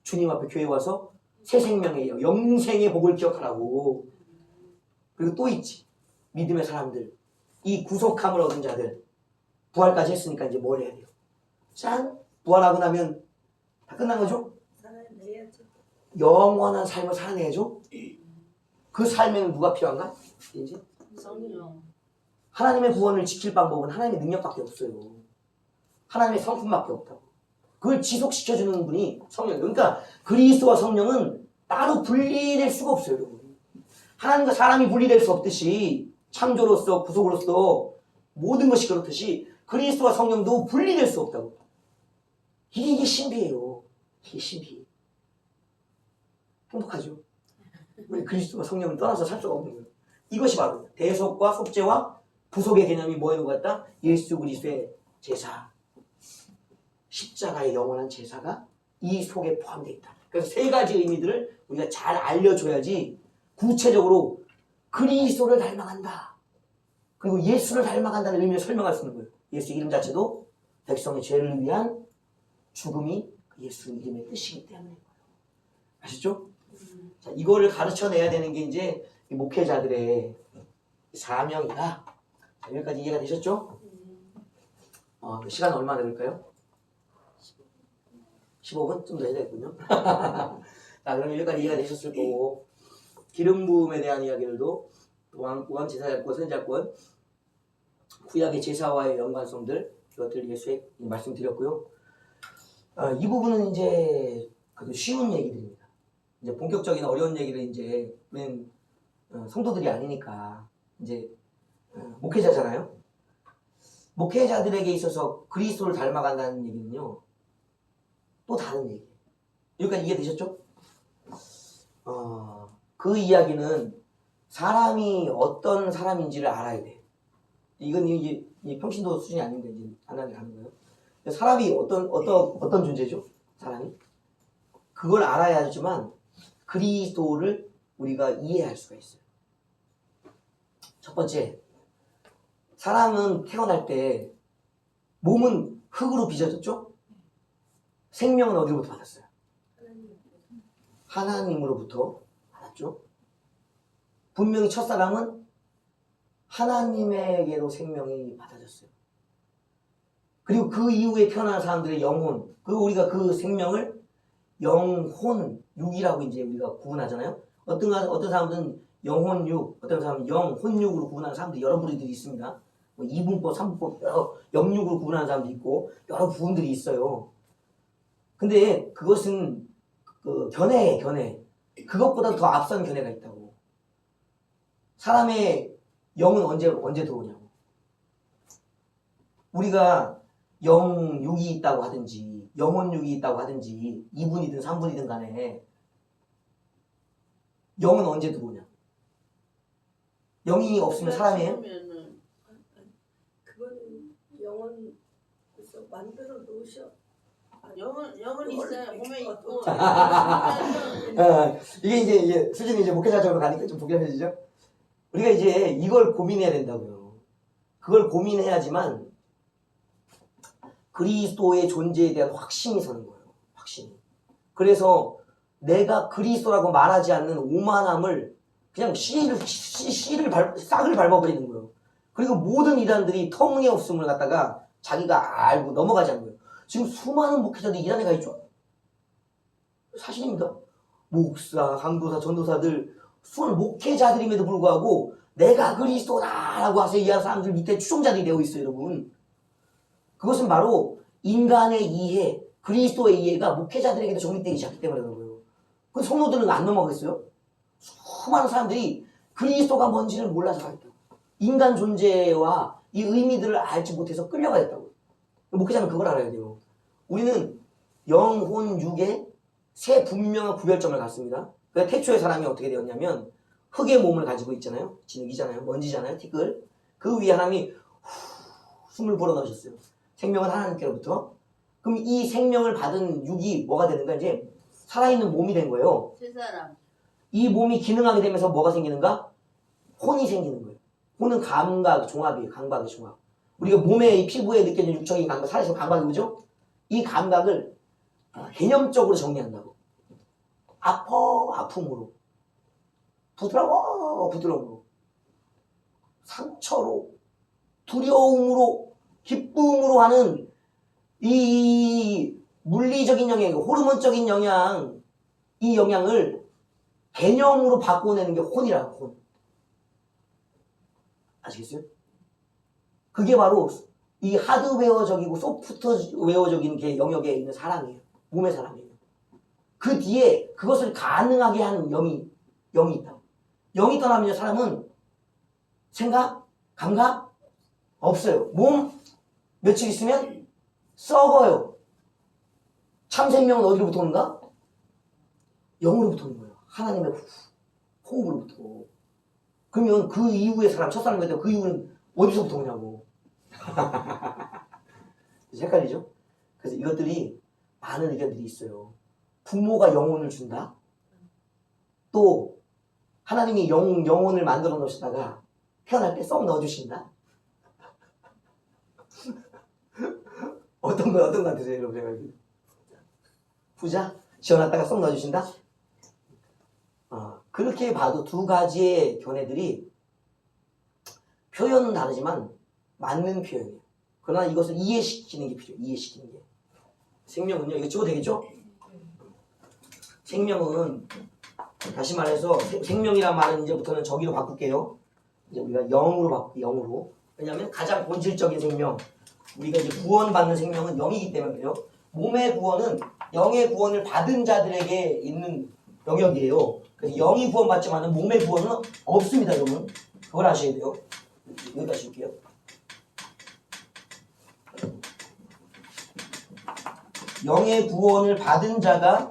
주님 앞에 교회 와서 새 생명의 영생의 복을 기억하라고. 그리고 또 있지. 믿음의 사람들. 이 구속함을 얻은 자들. 부활까지 했으니까 이제 뭘 해야 돼요? 짠! 부활하고 나면 다 끝난 거죠? 살아내야죠. 영원한 삶을 살아내야죠? 그 삶에는 누가 필요한가? 이제 성령. 하나님의 구원을 지킬 방법은 하나님의 능력밖에 없어요. 하나님의 성품밖에 없다고. 그걸 지속시켜주는 분이 성령. 그러니까 그리스도와 성령은 따로 분리될 수가 없어요, 여러분. 하나님과 사람이 분리될 수 없듯이 창조로서 구속으로서 모든 것이 그렇듯이 그리스도와 성령도 분리될 수 없다고. 이게 신비예요. 이게 신비. 행복하죠? 우리 그리스도와 성령을 떠나서 살 수가 없는 거예요. 이것이 바로 대속과 속죄와 부속의 개념이 뭐에 같다? 예수 그리스도의 제사, 십자가의 영원한 제사가 이 속에 포함되어 있다. 그래서 세 가지 의미들을 우리가 잘 알려줘야지 구체적으로 그리스도를 닮아간다. 그리고 예수를 닮아간다는 의미를 설명할 수 있는 거예요. 예수 이름 자체도 백성의 죄를 위한 죽음이 예수 이름의 뜻이기 때문에. 아시죠? 자, 이거를 가르쳐내야 되는 게 이제 목회자들의 사명이다. 자, 여기까지 이해가 되셨죠? 시간 얼마나 걸릴까요? 15분? 좀 더 해야 되겠군요. 자, 그럼 여기까지 이해가 되셨을 거고, 기름 부음에 대한 이야기들도 왕 제사장권, 선지자권, 구약의 제사와의 연관성들, 이것들 예수의 말씀드렸고요. 이 부분은 이제 그래도 쉬운 얘기들입니다. 이제 본격적인 어려운 얘기를 이제 우리는 성도들이 아니니까 이제 목회자잖아요. 목회자들에게 있어서 그리스도를 닮아간다는 얘기는요, 또 다른 얘기예요. 여기까지 이해되셨죠? 그 이야기는 사람이 어떤 사람인지를 알아야 돼. 이건 이제 평신도 수준이 아닌데 이제 안 하게 하는 거예요. 사람이 어떤 존재죠? 사람이 그걸 알아야지만 그리스도를 우리가 이해할 수가 있어요. 첫 번째, 사람은 태어날 때 몸은 흙으로 빚어졌죠? 생명은 어디로부터 받았어요? 하나님으로부터 받았죠? 분명히 첫사람은 하나님에게로 생명이 받아졌어요. 그리고 그 이후에 태어난 사람들의 영혼, 우리가 그 생명을 영혼, 육이라고 이제 우리가 구분하잖아요. 어떤 사람들은 영혼육, 어떤 사람은 영혼육으로 구분하는 사람들이 여러 부류들이 있습니다. 뭐 이분법, 삼분법, 여러 영육으로 구분하는 사람도 있고 여러 부분들이 있어요. 근데 그것은 견해. 그것보다 더 앞선 견해가 있다고. 사람의 영은 언제 들어오냐고. 우리가 영육이 있다고 하든지 영혼육이 있다고 하든지 2분이든 3분이든 간에 영은 언제 들어오냐. 영이 없으면 사람이에요? 그거는 영혼에서 만들어 놓으셔. 영은 있어요. 몸에 있고. 이게 이제 수준이 이제 목회자적으로 가니까 좀 복잡해지죠? 우리가 이제 이걸 고민해야 된다고요. 그걸 고민해야지만 그리스도의 존재에 대한 확신이 서는 거예요. 확신이. 그래서 내가 그리스도라고 말하지 않는 오만함을 그냥 싹을 밟아버리는 거예요. 그리고 모든 이단들이 터무니없음을 갖다가 자기가 알고 넘어가지 않는 거예요. 지금 수많은 목회자들이 이단에 가 있죠. 사실입니다. 목사, 강도사, 전도사들 수많은 목회자들임에도 불구하고 내가 그리스도다라고 하서 이해하는 사람들 밑에 추종자들이 되어 있어요, 여러분. 그것은 바로 인간의 이해, 그리스도의 이해가 목회자들에게도 정립되기 시작했기 때문에 그런 거예요. 그 성도들은 안 넘어가겠어요? 수많은 사람들이 그리스도가 뭔지를 몰라서 가겠다고. 인간 존재와 이 의미들을 알지 못해서 끌려가겠다고. 목회자는 그걸 알아야 돼요. 우리는 영혼, 육의 세 분명한 구별점을 갖습니다. 그래서 태초의 사람이 어떻게 되었냐면 흙의 몸을 가지고 있잖아요. 진흙이잖아요. 먼지잖아요. 티끌. 그 위에 하나님이 숨을 불어넣으셨어요. 생명은 하나님께로부터. 그럼 이 생명을 받은 육이 뭐가 되는가? 이제 살아있는 몸이 된 거예요. 세 사람. 이 몸이 기능하게 되면서 뭐가 생기는가? 혼이 생기는 거예요. 혼은 감각, 종합이에요. 감각의 종합. 우리가 몸에, 이 피부에 느껴지는 육적인 감각, 살아있는 감각이 뭐죠? 이 감각을 개념적으로 정리한다고. 아픔으로. 부드러움으로. 상처로. 두려움으로. 기쁨으로 하는 이 물리적인 영향, 호르몬적인 영향, 이 영향을 개념으로 바꿔내는 게 혼이라고, 혼. 아시겠어요? 그게 바로 이 하드웨어적이고 소프트웨어적인 게 영역에 있는 사람이에요. 몸의 사람이에요. 그 뒤에 그것을 가능하게 하는 영이 있다고. 영이 떠나면 사람은 생각, 감각 없어요. 몸 며칠 있으면 썩어요. 참 생명은 어디로부터 오는가? 영으로부터 오는 거예요. 하나님의 호흡으로부터. 그러면 그 이후의 사람, 첫사람이 되고 그 이후는 어디서부터 오냐고. 헷갈리죠? 그래서 이것들이 많은 의견들이 있어요. 부모가 영혼을 준다. 또 하나님이 영혼을 만들어 놓으시다가 태어날 때 썩 넣어주신다. 어떤 거 같으세요, 여러분 생각이? 부자? 지어놨다가 썩 넣어주신다? 그렇게 봐도 두 가지의 견해들이 표현은 다르지만 맞는 표현이에요. 그러나 이것을 이해시키는 게 필요해요. 이해시키는 게. 생명은요. 이거 찍어도 되겠죠? 생명은 다시 말해서 생명이란 말은 이제부터는 저기로 바꿀게요. 이제 우리가 영으로 바꿀게요. 영으로. 왜냐하면 가장 본질적인 생명, 우리가 이제 구원받는 생명은 영이기 때문에요. 몸의 구원은 영의 구원을 받은 자들에게 있는 영역이에요. 그래서 영이 구원받지만은 몸의 구원은 없습니다, 여러분. 그걸 아셔야 돼요. 여기까지 줄게요. 영의 구원을 받은 자가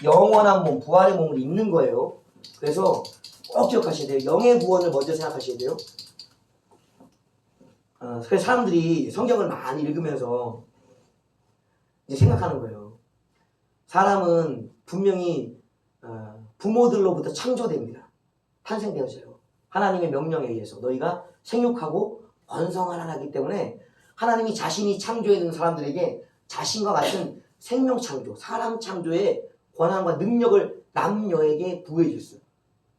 영원한 몸, 부활의 몸을 입는 거예요. 그래서 꼭 기억하셔야 돼요. 영의 구원을 먼저 생각하셔야 돼요. 그래서 사람들이 성경을 많이 읽으면서 이제 생각하는 거예요. 사람은 분명히 부모들로부터 창조됩니다. 탄생되어져요. 하나님의 명령에 의해서 너희가 생육하고 번성하라 하기 때문에 하나님이 자신이 창조해둔 사람들에게 자신과 같은 생명 창조, 사람 창조의 권한과 능력을 남녀에게 부여해 줬어요.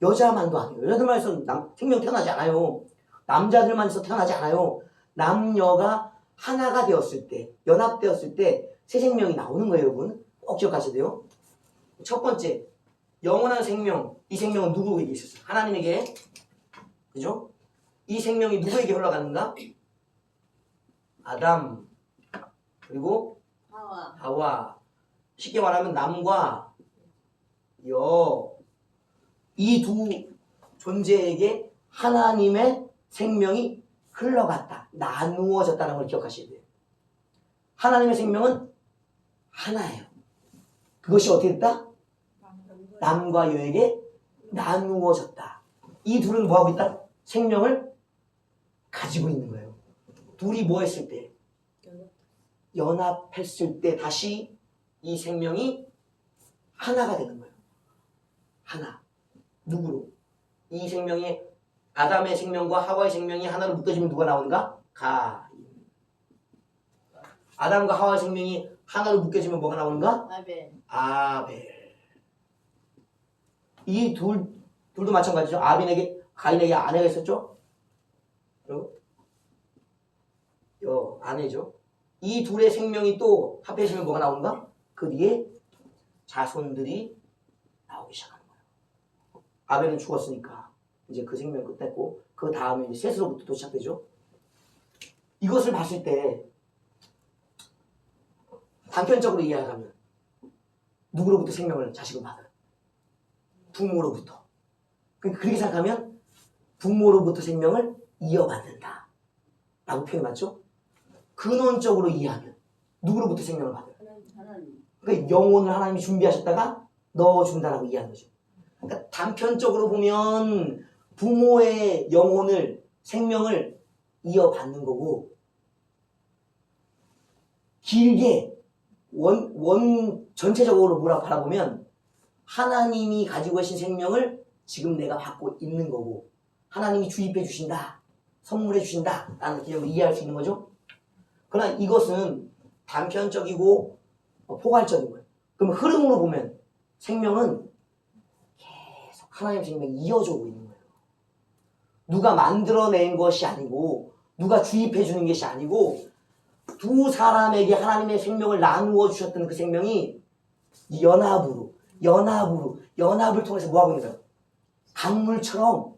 여자만도 아니에요. 여자들만 해서 생명 태어나지 않아요. 남자들만 해서 태어나지 않아요. 남녀가 하나가 되었을 때, 연합되었을 때 새 생명이 나오는 거예요, 여러분. 꼭 기억하셔야 돼요. 첫 번째, 영원한 생명. 이 생명은 누구에게 있었어요? 하나님에게. 그죠? 이 생명이 누구에게 흘러가는가? 아담, 그리고 하와. 쉽게 말하면 남과 여. 이 두 존재에게 하나님의 생명이 흘러갔다. 나누어졌다는 걸 기억하셔야 돼요. 하나님의 생명은 하나예요. 그것이 어떻게 됐다? 남과 여에게 나누어졌다. 이 둘은 뭐하고 있다? 생명을 가지고 있는 거예요. 둘이 뭐 했을 때? 연합했을 때 다시 이 생명이 하나가 되는 거예요. 하나. 누구로? 이 생명이 아담의 생명과 하와의 생명이 하나로 묶어지면 누가 나오는가? 가인. 아담과 하와의 생명이 하나로 묶여지면 뭐가 나오는가? 아벨. 이 둘도 마찬가지죠. 가인에게 아내가 있었죠? 그리고 아내죠. 이 둘의 생명이 또 합해지면 뭐가 나오는가? 그 뒤에 자손들이 나오기 시작하는 거예요. 아벨은 죽었으니까 이제 그 생명 끝냈고 그 다음에 이제 셋으로부터 또 시작되죠. 이것을 봤을 때 단편적으로 이해하자면 누구로부터 생명을 자식은 받아요? 부모로부터. 그렇게 생각하면 부모로부터 생명을 이어받는다 라고 표현이 맞죠? 근원적으로 이해하면 누구로부터 생명을 받아요? 그러니까 영혼을 하나님이 준비하셨다가 넣어준다라고 이해하는 거죠. 그러니까 단편적으로 보면 부모의 영혼을, 생명을 이어받는 거고, 길게 전체적으로 뭐라고 바라보면 하나님이 가지고 계신 생명을 지금 내가 받고 있는 거고, 하나님이 주입해 주신다, 선물해 주신다 라는 개념으로 이해할 수 있는 거죠. 그러나 이것은 단편적이고 포괄적인 거예요. 그럼 흐름으로 보면 생명은 계속 하나님의 생명이 이어져 오고 있는 거예요. 누가 만들어낸 것이 아니고 누가 주입해 주는 것이 아니고 두 사람에게 하나님의 생명을 나누어 주셨던 그 생명이 연합을 통해서 뭐하고 있는 거예요? 강물처럼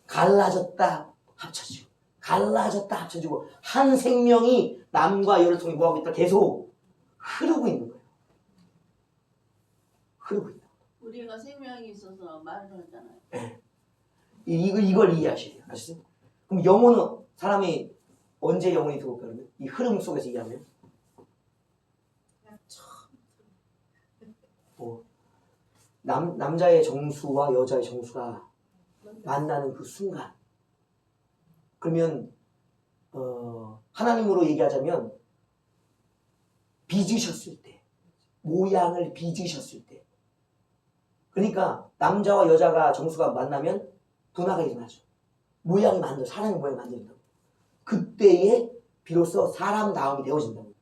갈라졌다 합쳐지고 갈라졌다 합쳐지고 한 생명이 남과 여를 통해 뭐하고 있다? 계속 흐르고 있는 거예요. 흐르고 있다. 우리가 생명이 있어서 말을 하잖아요. 네. 이걸 이해하셔야 돼요. 아시죠? 그럼 영혼은 사람이 언제 영혼이 들어올까 그러면? 이 흐름 속에서 이해하면? 남자의 정수와 여자의 정수가 만나는 그 순간. 그러면 하나님으로 얘기하자면 빚으셨을 때, 모양을 빚으셨을 때. 그러니까 남자와 여자가 정수가 만나면 분화가 일어나죠. 사람의 모양이 만들어진다고. 그때에 비로소 사람 다움이 되어진다고.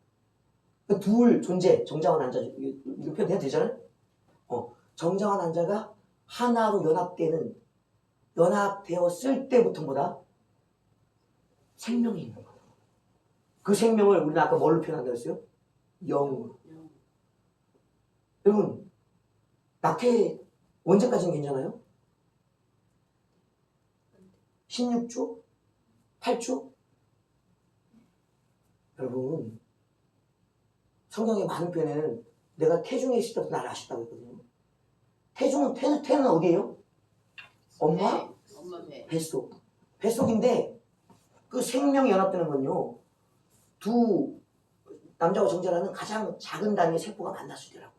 그 둘 존재, 정자와 난자, 이거 표현해도 되잖아요? 정자와 난자가 하나로 연합되었을 때부터 보다 생명이 있는 거예요. 그 생명을 우리는 아까 뭘로 표현한다고 했어요? 영. 여러분, 낙태 언제까지는 괜찮아요? 16주? 8주? 여러분, 성경의 많은 표현에는 내가 태중에 있을 때부터 나를 아셨다고 했거든요. 태는 어디예요? 엄마? 배. 엄마 배. 뱃속. 뱃속인데 그 생명이 연합되는 건요. 두 남자와 정자라는 가장 작은 단위의 세포가 만났을 때라고.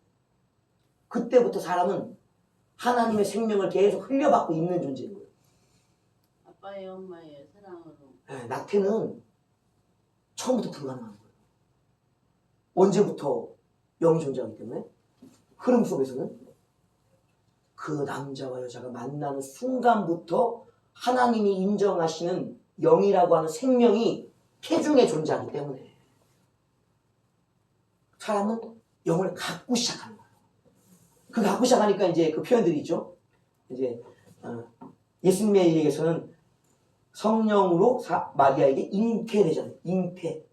그때부터 사람은 하나님의 생명을 계속 흘려받고 있는 존재인 거예요. 아빠의 엄마의 사랑으로. 네, 낙태는 처음부터 불가능한 거예요. 언제부터 영이 존재하기 때문에 흐름 속에서는 그 남자와 여자가 만나는 순간부터 하나님이 인정하시는 영이라고 하는 생명이 태중에 존재하기 때문에 사람은 영을 갖고 시작하는 거예요. 그 갖고 시작하니까 이제 그 표현들이 있죠. 이제 예수님의 얘기에서는 성령으로 마리아에게 잉태되잖아요. 잉태.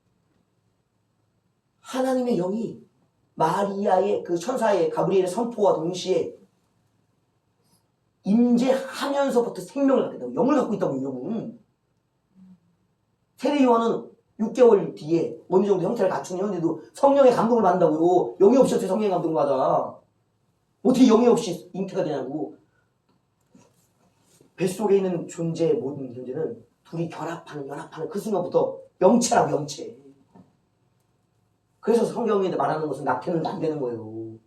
하나님의 영이 마리아의 그 천사의 가브리엘의 선포와 동시에 임재하면서부터 생명을 갖게 되고 영을 갖고 있다고 여러분. 세례 요한은 6개월 뒤에 어느 정도 형태를 갖춘 형인데도 성령의 감동을 받는다고요. 영이 없이 어떻게 성령의 감동을 받아. 어떻게 영이 없이 잉태가 되냐고. 뱃속에 있는 존재의 모든 존재는 둘이 연합하는 그 순간부터 영체라고, 영체. 그래서 성경에 말하는 것은 낙태는 안 되는 거예요.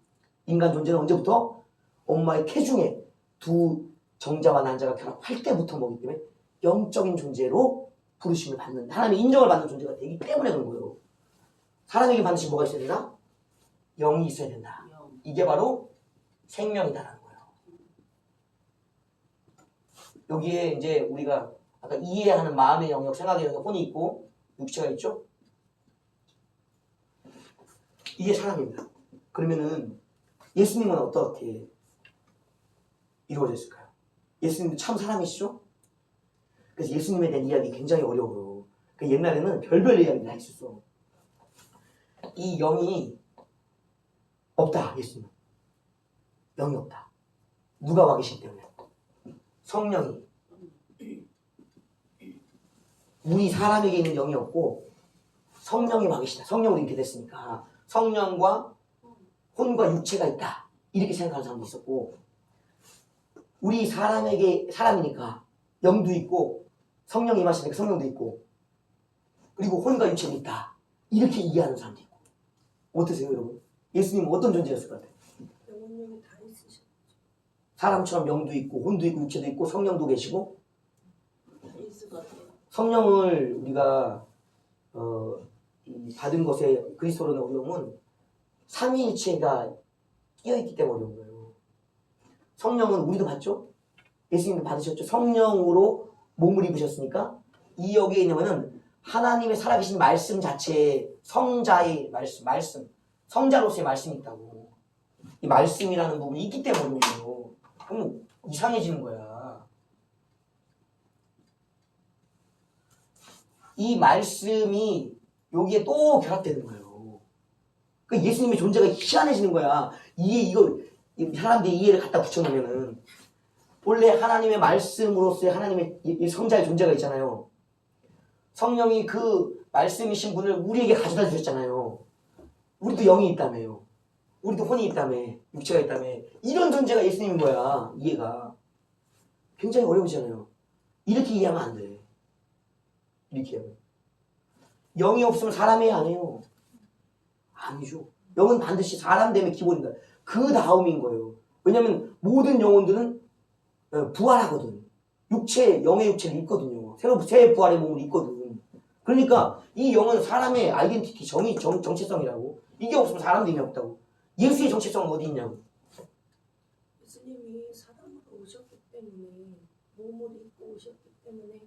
인간 존재는 언제부터? 엄마의 태중에 두 정자와 난자가 결합할 때부터 뭐기 때문에 영적인 존재로 부르심을 받는, 하나님의 인정을 받는 존재가 되기 때문에 그런 거예요. 사람에게 반드시 뭐가 있어야 되나? 영이 있어야 된다. 이게 바로 생명이다라는 거예요. 여기에 이제 우리가 아까 이해하는 마음의 영역, 생각의 영역, 혼이 있고 육체가 있죠? 이게 사람입니다. 그러면은 예수님은 어떻게 이루어졌을까요? 예수님도 참 사람이시죠? 그래서 예수님에 대한 이야기 굉장히 어려워요. 그 옛날에는 별별 이야기를 다 있었어. 이 영이 없다, 예수님은. 영이 없다. 누가 와 계시기 때문에. 성령이. 우리 사람에게 있는 영이 없고 성령이 와 계시다. 성령으로 이렇게 됐으니까 성령과 혼과 육체가 있다. 이렇게 생각하는 사람도 있었고, 우리 사람에게 사람이니까 영도 있고 성령이 임하시니까 성령도 있고 그리고 혼과 육체가 있다. 이렇게 이해하는 사람도 있고. 어떠세요, 여러분? 예수님은 어떤 존재였을 것 같아요? 영혼력이 다 있으셔. 사람처럼 영도 있고 혼도 있고 육체도 있고 성령도 계시고. 있을 것 같아요. 성령을 우리가 받은 것에 그리스도로는 어려움은 삼위일체가 끼어있기 때문에 어려운 거예요. 성령은 우리도 받죠? 예수님도 받으셨죠? 성령으로 몸을 입으셨으니까 이 여기에 있는 하나님의 살아계신 말씀 자체에 성자의 말씀, 성자로서의 말씀이 있다고. 이 말씀이라는 부분이 있기 때문에 어려운 거예요. 그럼 이상해지는 거야. 이 말씀이 여기에 또 결합되는 거예요. 그 예수님의 존재가 희한해지는 거야. 사람들이 이해를 갖다 붙여놓으면은 원래 하나님의 말씀으로서의 하나님의 이 성자의 존재가 있잖아요. 성령이 그 말씀이신 분을 우리에게 가져다 주셨잖아요. 우리도 영이 있다며요. 우리도 혼이 있다며. 육체가 있다며. 이런 존재가 예수님인 거야. 이해가. 굉장히 어려우잖아요. 이렇게 이해하면 안 돼. 이렇게 하면. 영이 없으면 사람이 아니에요. 아니죠. 영은 반드시 사람 됨의 기본이다. 그 다음인 거예요. 왜냐하면 모든 영혼들은 부활하거든. 영의 육체를 입거든요. 새 부활의 몸을 입거든. 그러니까 이 영은 사람의 아이덴티티, 정체성이라고. 이게 없으면 사람 됨이 없다고. 예수의 정체성은 어디 있냐고. 예수님이 사람으로 오셨기 때문에, 몸을 입고 오셨기 때문에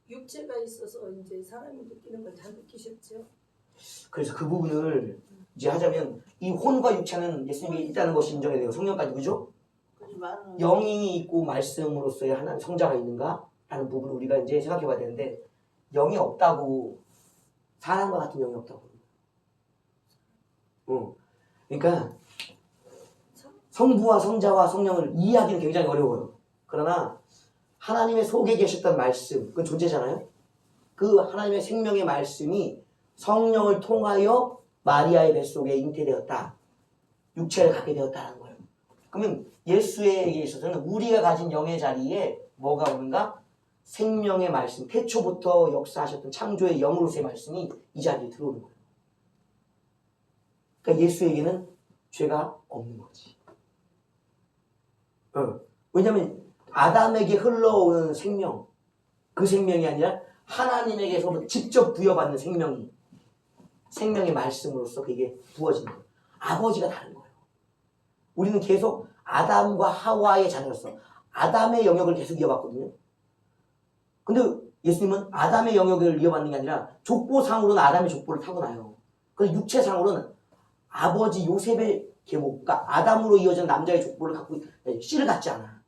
육체가 있어서 이제 사람이 느끼는 걸 다 느끼셨죠. 그래서 그 부분을 이제 하자면 이 혼과 육체는 예수님이 있다는 것이 인정이 돼요. 성령까지. 그죠? 영이 있고 말씀으로서의 하나님 성자가 있는가? 라는 부분을 우리가 이제 생각해 봐야 되는데, 영이 없다고. 사람과 같은 영이 없다고. 그러니까 성부와 성자와 성령을 이해하기는 굉장히 어려워요. 그러나 하나님의 속에 계셨던 말씀, 그 존재잖아요. 그 하나님의 생명의 말씀이 성령을 통하여 마리아의 뱃속에 잉태되었다. 육체를 갖게 되었다는 거예요. 그러면 예수에게 있어서는 우리가 가진 영의 자리에 뭐가 오는가? 생명의 말씀, 태초부터 역사하셨던 창조의 영으로서의 말씀이 이 자리에 들어오는 거예요. 그러니까 예수에게는 죄가 없는 거지. 왜냐하면 아담에게 흘러오는 생명, 그 생명이 아니라 하나님에게서 직접 부여받는 생명의 말씀으로서 그게 부어지는 거예요. 아버지가 다른 거예요. 우리는 계속 아담과 하와의 자녀로서 아담의 영역을 계속 이어봤거든요. 근데 예수님은 아담의 영역을 이어받는 게 아니라 족보상으로는 아담의 족보를 타고나요. 그래서 육체상으로는 아버지 요셉의 계보, 그러니까 아담으로 이어진 남자의 족보를 갖고 씨를 갖지 않아.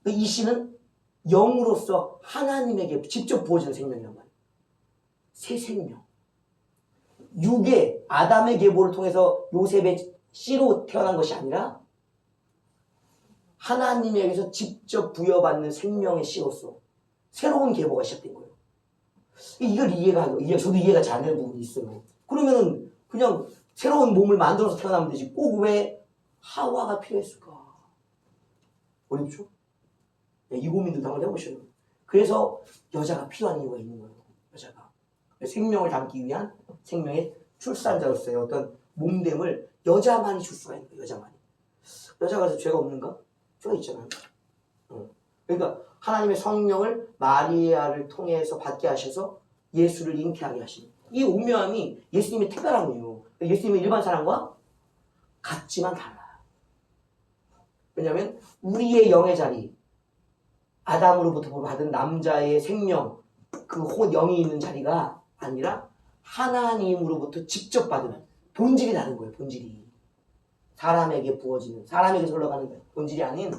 이 씨는 영으로서 하나님에게 직접 부어지는 생명이란 말이에요. 새 생명. 육의 아담의 계보를 통해서 요셉의 씨로 태어난 것이 아니라 하나님에게서 직접 부여받는 생명의 씨로서 새로운 계보가 시작된 거예요. 저도 이해가 잘 안 되는 부분이 있어요. 그러면은 그냥 새로운 몸을 만들어서 태어나면 되지. 꼭 왜 하와가 필요했을까? 어렵죠? 이 고민도 한번 해보셔요. 그래서 여자가 필요한 이유가 있는 거예요. 여자가. 생명을 담기 위한 생명의 출산자로서의 어떤 몸됨을 여자만이 줄 수가 있는 거예요. 여자만이. 여자가 그래서 죄가 없는가? 죄가 있잖아요. 그러니까 하나님의 성령을 마리아를 통해서 받게 하셔서 예수를 잉태하게 하시는 이 오묘함이 예수님의 특별함이에요. 예수님은 일반 사람과 같지만 달라요. 왜냐하면 우리의 영의 자리, 아담으로부터 받은 남자의 생명, 그 영이 있는 자리가 아니라 하나님으로부터 직접 받은 본질이 다른 거예요. 본질이. 사람에게 부어지는, 사람에게서 흘러가는 본질이 아닌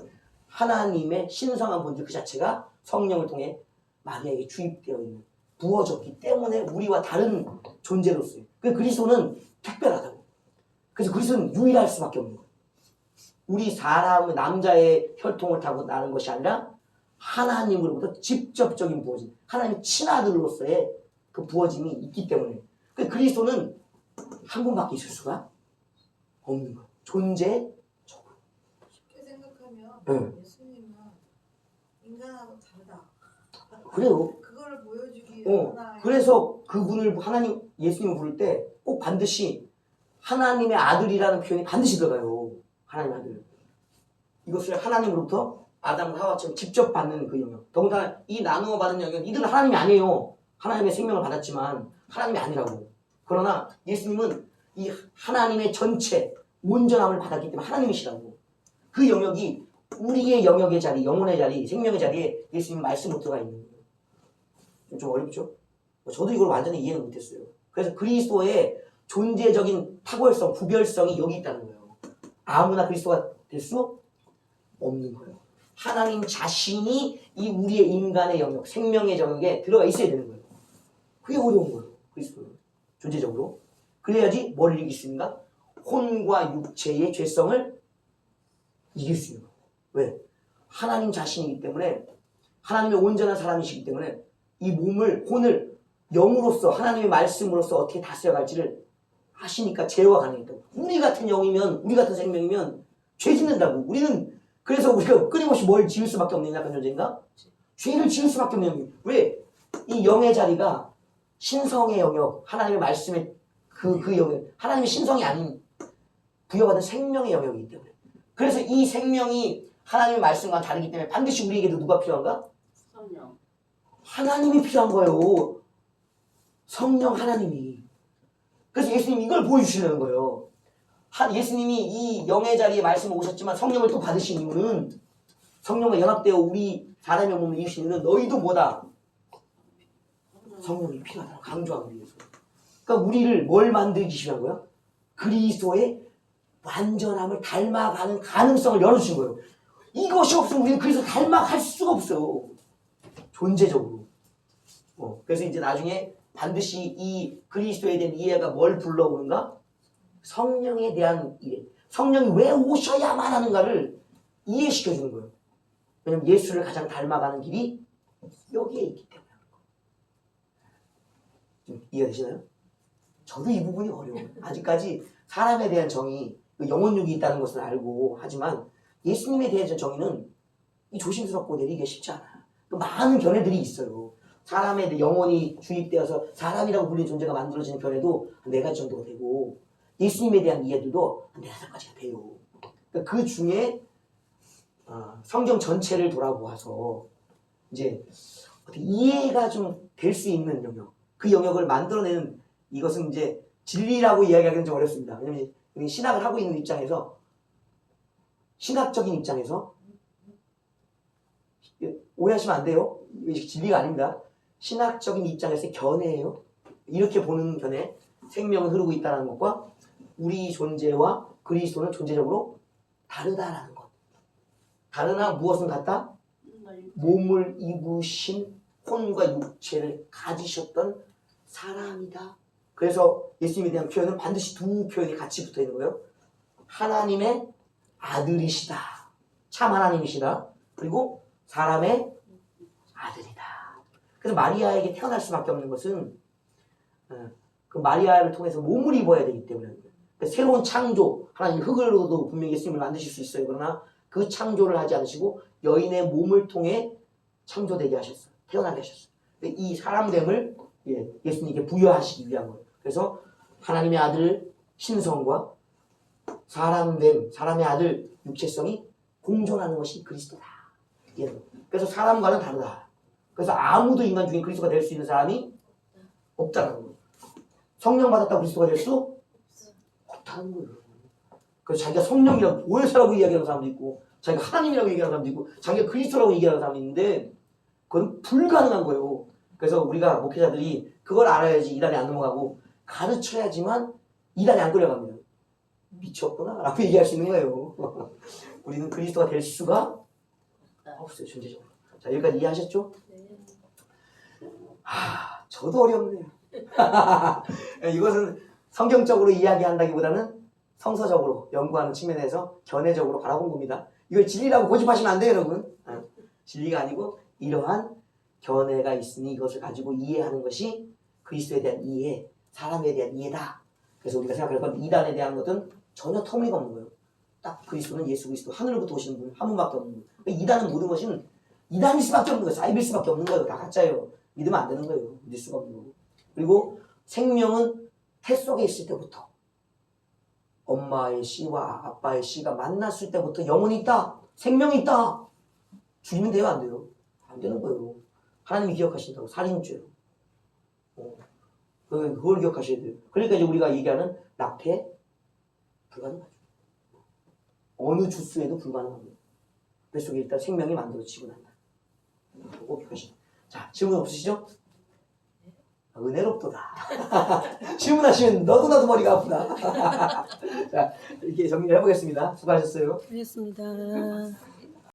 하나님의 신성한 본질 그 자체가 성령을 통해 마리아에게 주입되어 있는, 부어졌기 때문에 우리와 다른 존재로서요. 그리스도는 특별하다고. 그래서 그리스도는 유일할 수밖에 없는 거예요. 우리 사람의 남자의 혈통을 타고 나는 것이 아니라 하나님으로부터 직접적인 부어짐, 하나님의 친아들로서의 그 부어짐이 있기 때문에 그리스도는 한 분밖에 있을 수가 없는 거예요. 존재적으로. 쉽게 생각하면 네. 예수님은 인간하고 다르다. 그래요. 그걸 보여주기 위해 그래서 그분을 예수님을 부를 때 꼭 반드시 하나님의 아들이라는 표현이 반드시 들어가요. 하나님의 아들. 이것을 하나님으로부터 아담과 하와처럼 직접 받는 그 영역. 더군다나 이 나누어 받은 영역은 이들은 하나님이 아니에요. 하나님의 생명을 받았지만 하나님이 아니라고. 그러나 예수님은 이 하나님의 전체 온전함을 받았기 때문에 하나님이시라고. 그 영역이 우리의 영역의 자리, 영혼의 자리, 생명의 자리에 예수님 말씀으로 들어가 있는 거예요. 좀 어렵죠? 저도 이걸 완전히 이해는 못했어요. 그래서 그리스도의 존재적인 탁월성, 구별성이 여기 있다는 거예요. 아무나 그리스도가 될 수 없는 거예요. 하나님 자신이 이 우리의 인간의 영역, 생명의 영역에 들어가 있어야 되는 거예요. 그게 어려운 거예요. 그리스도는. 존재적으로. 그래야지 뭘 이길 수 있는가? 혼과 육체의 죄성을 이길 수 있는 거예요. 왜? 하나님 자신이기 때문에, 하나님의 온전한 사람이시기 때문에 이 몸을, 혼을 영으로서, 하나님의 말씀으로서 어떻게 다스려갈지를 하시니까 제어가 가능했다고. 우리 같은 영이면, 우리 같은 생명이면 죄 짓는다고. 우리는 그래서 우리가 끊임없이 뭘 지을 수밖에 없는 약간 존재인가? 죄를 지을 수밖에 없는 영역. 왜? 이 영의 자리가 신성의 영역, 하나님의 말씀의 그 영역, 하나님의 신성이 아닌 부여받은 생명의 영역이기 때문에. 그래서 이 생명이 하나님의 말씀과 다르기 때문에 반드시 우리에게도 누가 필요한가? 성령. 하나님이 필요한 거예요. 성령 하나님이. 그래서 예수님이 이걸 보여주시려는 거예요. 예수님이 이 영의 자리에 말씀을 오셨지만 성령을 또 받으신 이유는, 성령과 연합되어 우리 사람의 몸을 이루신 이유는 너희도 뭐다? 성령이 필요하다고 강조하기 위해서. 그러니까 우리를 뭘 만들기 위한 거야? 그리스도의 완전함을 닮아가는 가능성을 열어주신 거예요. 이것이 없으면 우리는 그리스도 닮아갈 수가 없어요. 존재적으로. 그래서 이제 나중에 반드시 이 그리스도에 대한 이해가 뭘 불러오는가? 성령에 대한 이해. 성령이 왜 오셔야만 하는가를 이해시켜 주는 거예요. 왜냐면 예수를 가장 닮아가는 길이 여기에 있기 때문에. 좀 이해가 되시나요? 저도 이 부분이 어려워요. 아직까지 사람에 대한 정의, 영혼육이 있다는 것을 알고 하지만 예수님에 대한 정의는 조심스럽고 내리기가 쉽지 않아요. 많은 견해들이 있어요. 사람에 대해 영혼이 주입되어서 사람이라고 불리는 존재가 만들어지는 견해도 한 4가지 정도가 되고 예수님에 대한 이해들도 한 4-5가지가 돼요. 그러니까 그 중에 성경 전체를 돌아보아서 이제 어떻게 이해가 좀 될 수 있는 영역, 그 영역을 만들어내는 이것은 이제 진리라고 이야기하기는 좀 어렵습니다. 왜냐면 신학을 하고 있는 입장에서 신학적인 입장에서 오해하시면 안 돼요. 진리가 아닙니다. 신학적인 입장에서의 견해예요. 이렇게 보는 견해, 생명은 흐르고 있다는 것과 우리 존재와 그리스도는 존재적으로 다르다라는 것. 다르나 무엇은 같다? 몸을 입으신 혼과 육체를 가지셨던 사람이다. 그래서 예수님에 대한 표현은 반드시 두 표현이 같이 붙어 있는 거예요. 하나님의 아들이시다. 참 하나님이시다. 그리고 사람의 아들이다. 그래서 마리아에게 태어날 수밖에 없는 것은 그 마리아를 통해서 몸을 입어야 되기 때문에 그러니까 새로운 창조, 하나님 흙으로도 분명히 예수님을 만드실 수 있어요. 그러나 그 창조를 하지 않으시고 여인의 몸을 통해 창조되게 하셨어요. 태어나게 하셨어요. 이 사람됨을 예수님께 부여하시기 위한 거예요. 그래서 하나님의 아들 신성과 사람됨, 사람의 아들 육체성이 공존하는 것이 그리스도다. 그래서 사람과는 다르다. 그래서 아무도 인간 중에 그리스도가 될 수 있는 사람이 없다는 거예요. 성령 받았다고 그리스도가 될 수 없다는 거예요. 그래서 자기가 성령이라고 보혜사라고 이야기하는 사람도 있고 자기가 하나님이라고 얘기하는 사람도 있고 자기가 그리스도라고 얘기하는 사람도 있는데 그건 불가능한 거예요. 그래서 우리가 목회자들이 그걸 알아야지 이단에 안 넘어가고 가르쳐야지만 이단에 안 끌려갑니다. 미쳤구나 라고 얘기할 수 있는 거예요. 우리는 그리스도가 될 수가 없어요. 존재적으로. 자, 여기까지 이해하셨죠? 네. 저도 어렵네요. 이것은 성경적으로 이야기한다기보다는 성서적으로 연구하는 측면에서 견해적으로 바라본 겁니다. 이걸 진리라고 고집하시면 안 돼요, 여러분. 진리가 아니고 이러한 견해가 있으니 이것을 가지고 이해하는 것이 그리스도에 대한 이해, 사람에 대한 이해다. 그래서 우리가 생각할 건 이단에 대한 것은 전혀 터무니가 없는 거예요. 딱 그리스도는 예수 그리스도, 하늘로부터 오시는 분 한 분밖에 없는 분. 이단은 모든 것은 이단일 수밖에 없는 거예요. 사이빌 수밖에 없는 거예요. 다 가짜예요. 믿으면 안 되는 거예요. 믿을 수가 없는 거고. 그리고 생명은 태 속에 있을 때부터 엄마의 씨와 아빠의 씨가 만났을 때부터 영혼이 있다. 생명이 있다. 죽이면 돼요? 안 돼요? 안 되는 거예요. 하나님이 기억하신다고. 살인죄로. 그걸 기억하셔야 돼요. 그러니까 이제 우리가 얘기하는 낙태 불가능하죠. 어느 주스에도 불가능합니다. 뱃속에 일단 생명이 만들어지고 난다. 꼭 기억하시죠. 자, 질문 없으시죠? 은혜롭도다. 질문하시면 너도 머리가 아프다. 자, 이렇게 정리를 해보겠습니다. 수고하셨어요. 알겠습니다.